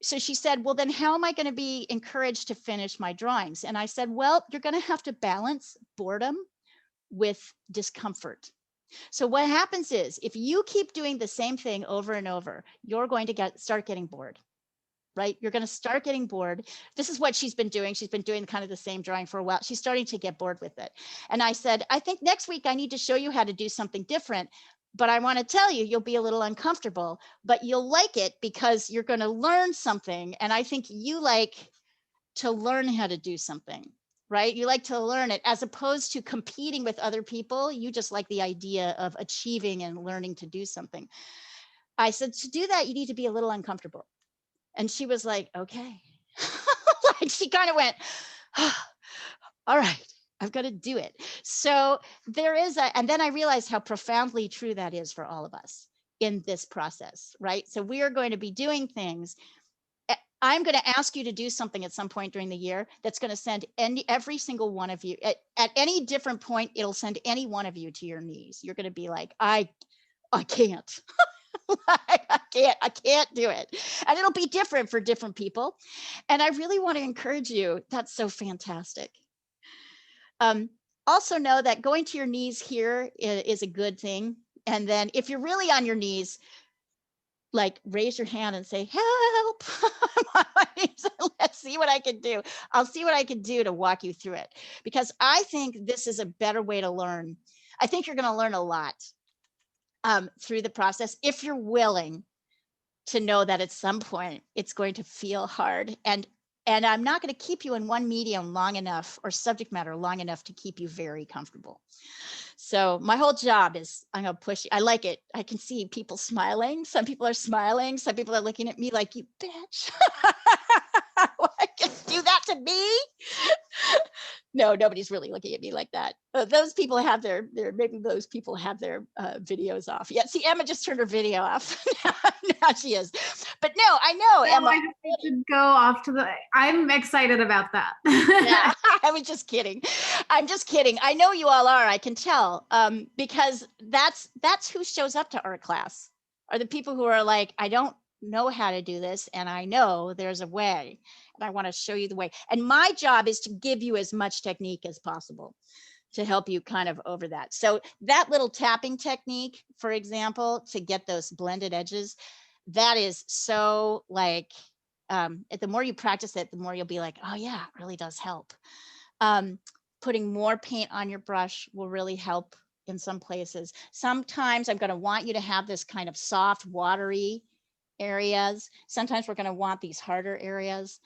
so she said, well, then how am I going to be encouraged to finish my drawings? And I said, well, you're going to have to balance boredom with discomfort. So what happens is if you keep doing the same thing over and over, you're going to start getting bored. Right? You're going to start getting bored. This is what she's been doing. She's been doing kind of the same drawing for a while. She's starting to get bored with it. And I said, I think next week I need to show you how to do something different, but I want to tell you, you'll be a little uncomfortable, but you'll like it because you're going to learn something. And I think you like to learn how to do something, right? You like to learn it as opposed to competing with other people. You just like the idea of achieving and learning to do something. I said, to do that, you need to be a little uncomfortable. And she was like, okay. Like she kind of went, oh, all right, I've got to do it. So there is and then I realized how profoundly true that is for all of us in this process, right? So we are going to be doing things. I'm going to ask you to do something at some point during the year that's going to send every single one of you at any different point. It'll send any one of you to your knees. You're going to be like, I can't. I can't do it. And it'll be different for different people. And I really want to encourage you. That's so fantastic. Also know that going to your knees here is a good thing. And then if you're really on your knees, like raise your hand and say, help. I'm on my knees. Let's see what I can do. I'll see what I can do to walk you through it. Because I think this is a better way to learn. I think you're going to learn a lot. Through the process, if you're willing to know that at some point it's going to feel hard, and I'm not going to keep you in one medium long enough or subject matter long enough to keep you very comfortable. So my whole job is I'm going to push you. I like it. I can see people smiling. Some people are smiling. Some people are looking at me like, you bitch. I can do that to me. No, nobody's really looking at me like that. Those people have maybe those people have their videos off. Yeah, see, Emma just turned her video off. Now she is. But no, I know, Emma. I should go off to I'm excited about that. Yeah, I was just kidding. I'm just kidding. I know you all are, I can tell, because that's who shows up to art class, are the people who are like, I don't know how to do this, and I know there's a way. And I want to show you the way. And my job is to give you as much technique as possible to help you kind of over that. So that little tapping technique, for example, to get those blended edges, that is so like, the more you practice it, the more you'll be like, oh yeah, it really does help. Putting more paint on your brush will really help in some places. Sometimes I'm going to want you to have this kind of soft, watery areas. Sometimes we're going to want these harder areas.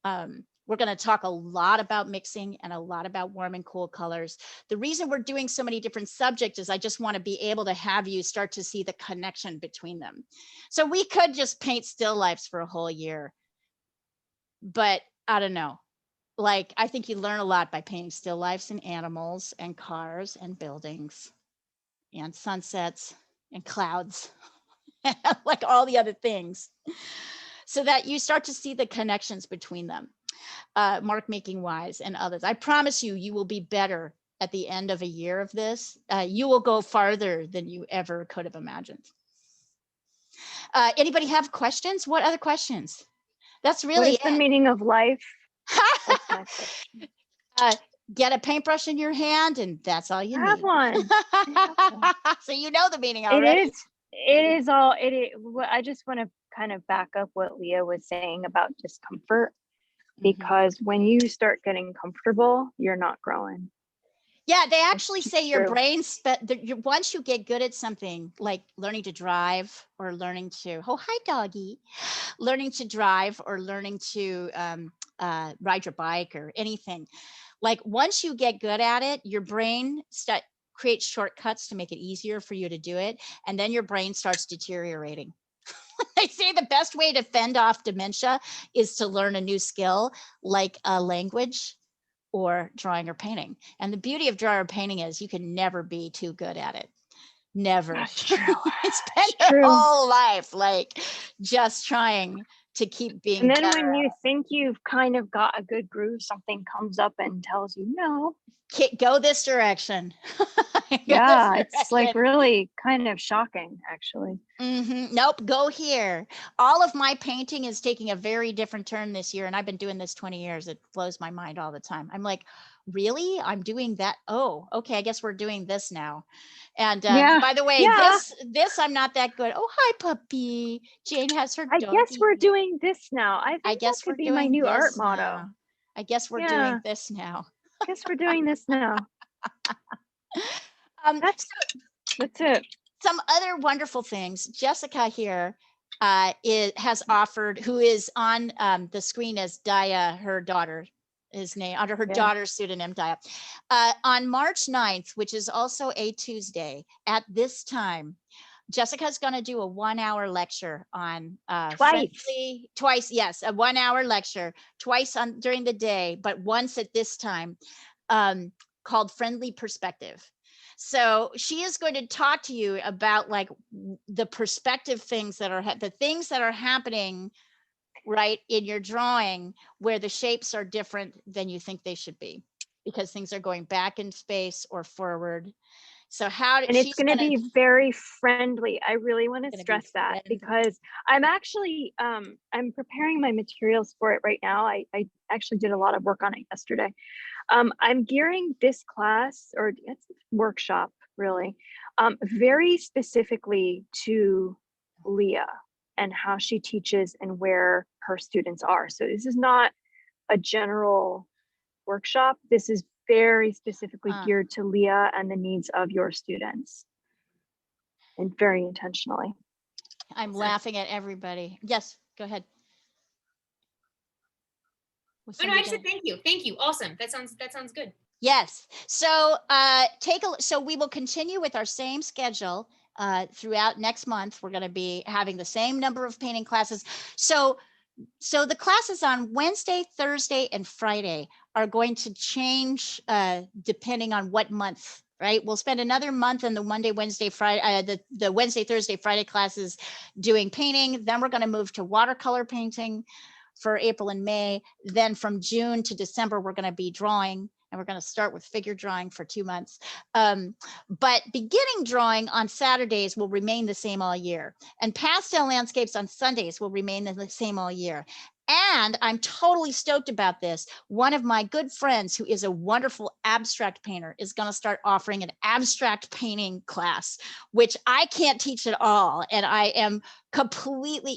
We're going to talk a lot about mixing and a lot about warm and cool colors. The reason we're doing so many different subjects is I just want to be able to have you start to see the connection between them. So we could just paint still lifes for a whole year, but I don't know. like, I think you learn a lot by painting still lifes and animals and cars and buildings and sunsets and clouds, like all the other things, so that you start to see the connections between them, mark making wise and others. I promise you, you will be better at the end of a year of this. You will go farther than you ever could have imagined. Anybody have questions? What other questions? That's really what is the meaning of life? That's my question. Get a paintbrush in your hand, and that's all you I have need. one. So you know the meaning already. It is all it is. I just want to kind of back up what Leah was saying about discomfort, because when you start getting comfortable, you're not growing. Yeah, they actually say your true. brain, once you get good at something like learning to drive or learning to, oh, hi, doggy, learning to drive or learning to ride your bike or anything. Like once you get good at it, your brain creates shortcuts to make it easier for you to do it. And then your brain starts deteriorating. They say the best way to fend off dementia is to learn a new skill, like a language or drawing or painting. And the beauty of drawing or painting is you can never be too good at it. Never. That's true. Spend your whole life like just trying to keep being and then better. when you think you've kind of got a good groove, something comes up and tells you no, go this direction. Yeah, it's like really kind of shocking, actually. Nope, go here. All of my painting is taking a very different turn this year, and I've been doing this 20 years. It blows my mind all the time. I'm like, really? I'm doing that? Oh, okay, I guess we're doing this now. And by the way, this I'm not that good. Oh, hi, puppy. Jane has her doggy. I guess we're doing this now. I guess that could be my new art motto. Now. I guess we're doing this now. I guess we're doing this now. That's it. Some other wonderful things. Jessica here has offered, who is on the screen as Daya, her daughter, his name, under her daughter's pseudonym, Daya. On March 9th, which is also a Tuesday, at this time, Jessica's going to do a 1-hour lecture on twice, yes, a 1-hour lecture, twice during the day, but once at this time, called Friendly Perspective. So she is going to talk to you about like the perspective things that are the things that are happening right in your drawing, where the shapes are different than you think they should be because things are going back in space or forward. So it's going to be very friendly. I really want to stress that because I'm actually I'm preparing my materials for it right now. I actually did a lot of work on it yesterday. I'm gearing this class, or it's a workshop really, very specifically to Leah and how she teaches and where her students are. So this is not a general workshop. This is very specifically geared to Leah and the needs of your students, and very intentionally. I'm laughing at everybody. Yes, go ahead. Oh, no, I just said thank you. Thank you. Awesome. That sounds good. Yes. So so we will continue with our same schedule throughout next month. We're going to be having the same number of painting classes. So the classes on Wednesday, Thursday, and Friday are going to change depending on what month, right? We'll spend another month in the Monday, Wednesday, Friday, the Wednesday, Thursday, Friday classes doing painting. Then we're going to move to watercolor painting for April and May. Then from June to December, we're going to be drawing. And we're going to start with figure drawing for 2 months. But beginning drawing on Saturdays will remain the same all year. And pastel landscapes on Sundays will remain the same all year. And I'm totally stoked about this. One of my good friends, who is a wonderful abstract painter, is going to start offering an abstract painting class, which I can't teach at all. And I am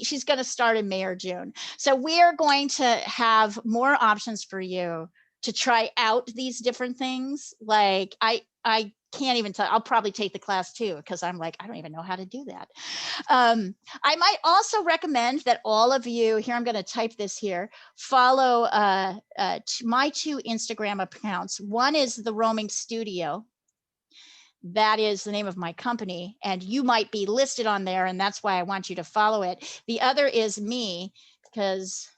she's going to start in May or June. So we are going to have more options for you to try out these different things. Like I can't even tell. I'll probably take the class too, because I'm like, I don't even know how to do that. I might also recommend that all of you here, I'm going to type this here, follow my 2 Instagram accounts. One is the Roaming Studio. That is the name of my company, and you might be listed on there, and that's why I want you to follow it. The other is me, because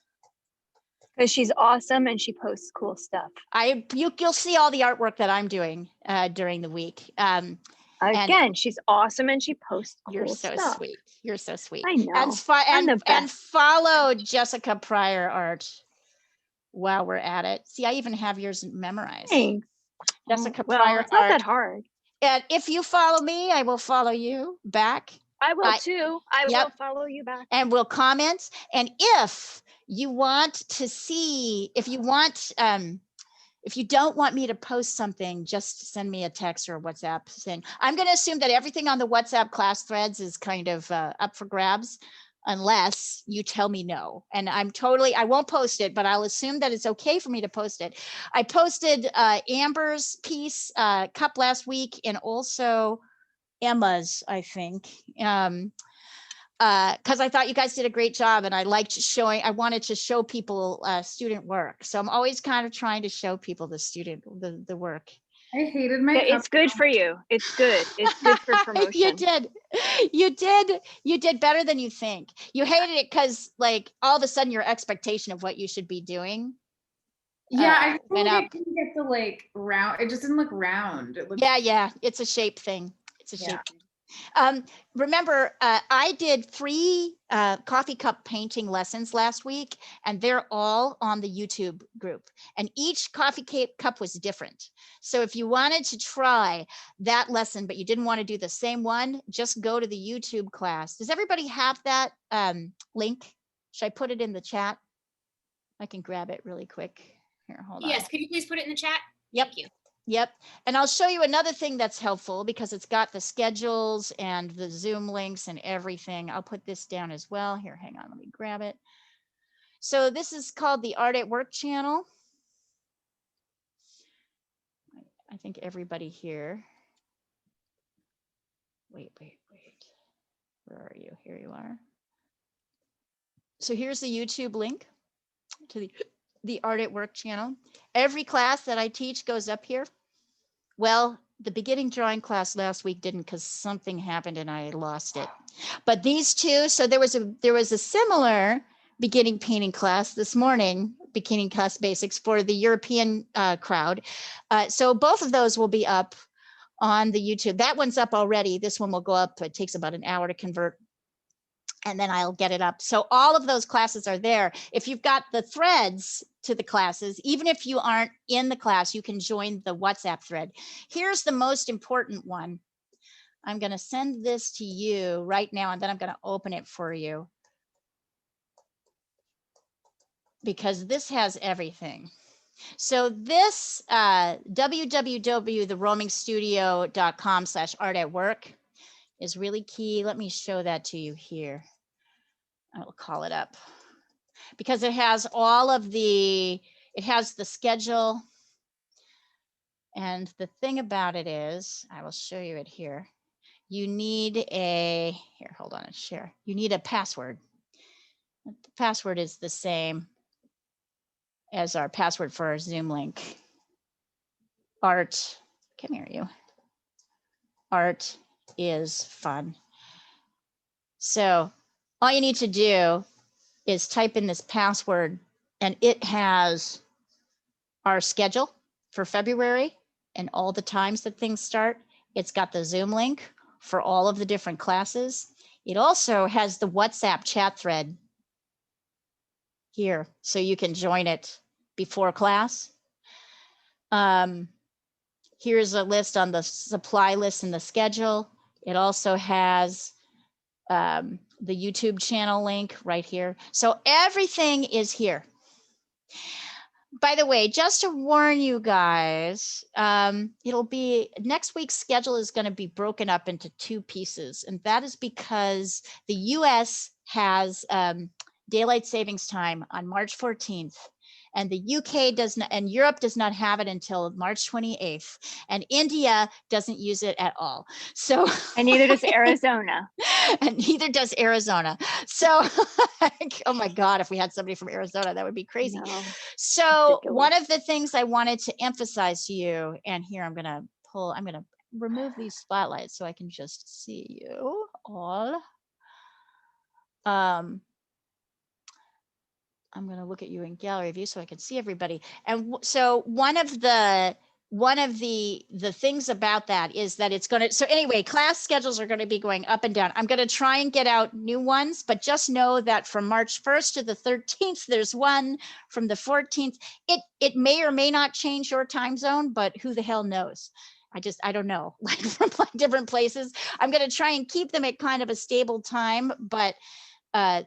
Because she's awesome and she posts cool stuff. You'll see all the artwork that I'm doing during the week. Again, she's awesome and she posts cool You're so stuff. sweet. You're so sweet. I know. And follow Jessica Pryor Art while we're at it. See, I even have yours memorized. Thanks. Jessica Well, Pryor it's not Art. that hard. And if you follow me, I will follow you back. I will too. I will follow you back. And we'll comment. And if you want to see, if you don't want me to post something, just send me a text or a WhatsApp saying, I'm going to assume that everything on the WhatsApp class threads is kind of up for grabs unless you tell me no. And I won't post it, but I'll assume that it's okay for me to post it. I posted Amber's piece cup last week and also Emma's, I think. Because I thought you guys did a great job and I wanted to show people student work. So I'm always kind of trying to show people the work. I hated my It's good for you. It's good. It's good for promotion. You did better than you think. You hated it because like all of a sudden your expectation of what you should be doing. Yeah, I went up. I couldn't get the like round. It just didn't look round. It looked... Yeah. It's a shape thing. It's a shape thing. Remember, I did 3 coffee cup painting lessons last week, and they're all on the YouTube group. And each coffee cup was different. So if you wanted to try that lesson, but you didn't want to do the same one, just go to the YouTube class. Does everybody have that link? Should I put it in the chat? I can grab it really quick. Here, hold on. Yes, could you please put it in the chat? Yep. Thank you. Yep. And I'll show you another thing that's helpful because it's got the schedules and the Zoom links and everything. I'll put this down as well. Here, hang on, let me grab it. So this is called the Art at Work channel. I think everybody here. Wait. Where are you? Here you are. So here's the YouTube link to the Art at Work channel. Every class that I teach goes up here. Well, the beginning drawing class last week didn't because something happened and I lost it. But these two, so there was a similar beginning painting class this morning, beginning class basics for the European crowd. So both of those will be up on the YouTube. That one's up already. This one will go up. It takes about an hour to convert. And then I'll get it up. So all of those classes are there. If you've got the threads to the classes, even if you aren't in the class, you can join the WhatsApp thread. Here's the most important one. I'm going to send this to you right now, and then I'm going to open it for you because this has everything. So this www.theroamingstudio.com/art-at-work is really key. Let me show that to you here. I will call it up because it has it has the schedule. And the thing about it is, I will show you it here. You need here, hold on, share. You need a password. The password is the same as our password for our Zoom link. Art, come here, you. Art is fun. So all you need to do is type in this password and it has our schedule for February and all the times that things start. It's got the Zoom link for all of the different classes. It also has the WhatsApp chat thread here, so you can join it before class. Here's a list on the supply list and the schedule. It also has the YouTube channel link right here. So everything is here. By the way, just to warn you guys, it'll be next week's schedule is going to be broken up into 2 pieces. And that is because the US has daylight savings time on March 14th. And the UK does not, and Europe does not have it until March 28th. And India doesn't use it at all. So, and neither does Arizona. And neither does Arizona. So, oh my God, if we had somebody from Arizona, that would be crazy. No, so one of the things I wanted to emphasize to you, and here I'm going to remove these spotlights so I can just see you all. I'm going to look at you in gallery view so I can see everybody. And so one of the things about that is that it's going to, so anyway, class schedules are going to be going up and down. I'm going to try and get out new ones, but just know that from March 1st to the 13th, there's one. From the 14th. It may or may not change your time zone, but who the hell knows? I don't know, like from different places. I'm going to try and keep them at kind of a stable time, but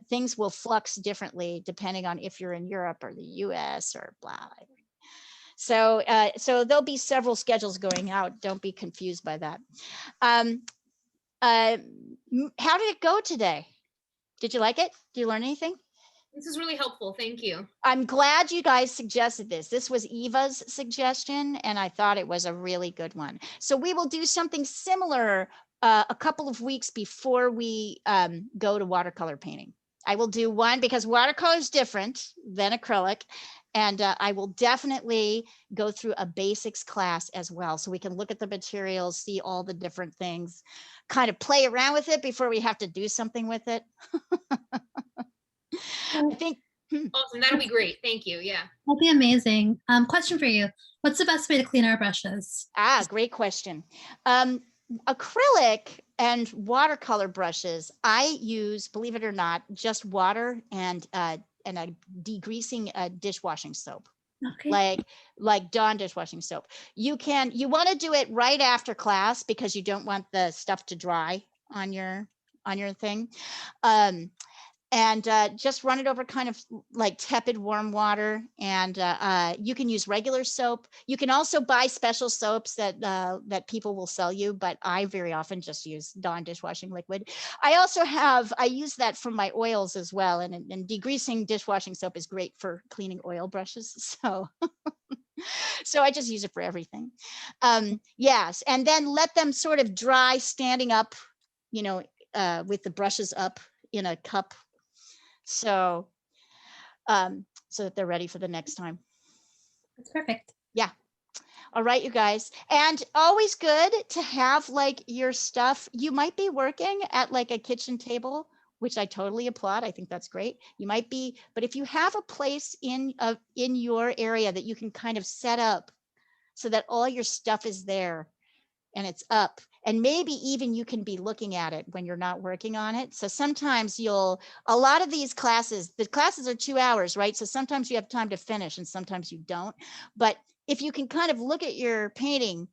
things will flux differently depending on if you're in Europe or the US or blah. So there'll be several schedules going out. Don't be confused by that. How did it go today? Did you like it? Did you learn anything? This is really helpful. Thank you. I'm glad you guys suggested this. This was Eva's suggestion, and I thought it was a really good one. So we will do something similar a couple of weeks before we go to watercolor painting. I will do one because watercolor is different than acrylic. And I will definitely go through a basics class as well. So we can look at the materials, see all the different things, kind of play around with it before we have to do something with it. I think. Awesome. That'll be great. Thank you. Yeah. That'll be amazing. Question for you. What's the best way to clean our brushes? Great question. Acrylic and watercolor brushes, I use, believe it or not, just water and a degreasing dishwashing soap. Okay. Like Dawn dishwashing soap. You want to do it right after class because you don't want the stuff to dry on your thing. And just run it over kind of like tepid warm water. And you can use regular soap. You can also buy special soaps that people will sell you, but I very often just use Dawn dishwashing liquid. I use that for my oils as well. And degreasing dishwashing soap is great for cleaning oil brushes. So, so I just use it for everything. Yes, and then let them sort of dry standing up, with the brushes up in a cup. So that they're ready for the next time. That's perfect. Yeah. All right, you guys. And always good to have like your stuff. You might be working at like a kitchen table, which I totally applaud. I think that's great. You might be, but if you have a place in your area that you can kind of set up so that all your stuff is there and it's up, and maybe even you can be looking at it when you're not working on it. So sometimes a lot of these classes, the classes are 2 hours, right? So sometimes you have time to finish and sometimes you don't. But if you can kind of look at your painting,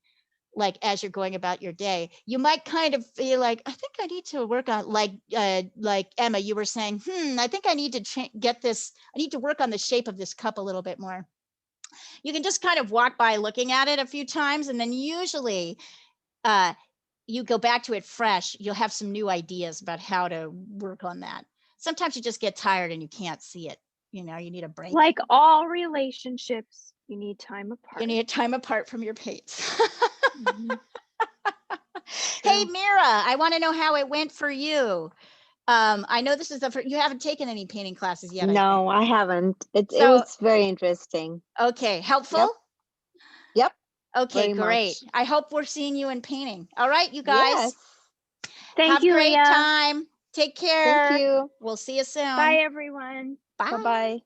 like as you're going about your day, you might kind of feel like, I think I need to work on, like Emma, you were saying, I think I need to get this, I need to work on the shape of this cup a little bit more. You can just kind of walk by looking at it a few times, and then usually, you go back to it fresh, you'll have some new ideas about how to work on that. Sometimes you just get tired and you can't see it. You need a break. Like all relationships, you need time apart. You need time apart from your paints. Mm-hmm. Hey, Mira, I want to know how it went for you. I know this is you haven't taken any painting classes yet. No, I haven't. It was very interesting. Okay, helpful? Yep. Okay, great. I hope we're seeing you in painting. All right, you guys. Yes. Thank you, Have a great Leah. time. Take care. Thank you. We'll see you soon. Bye, everyone. Bye. Bye-bye.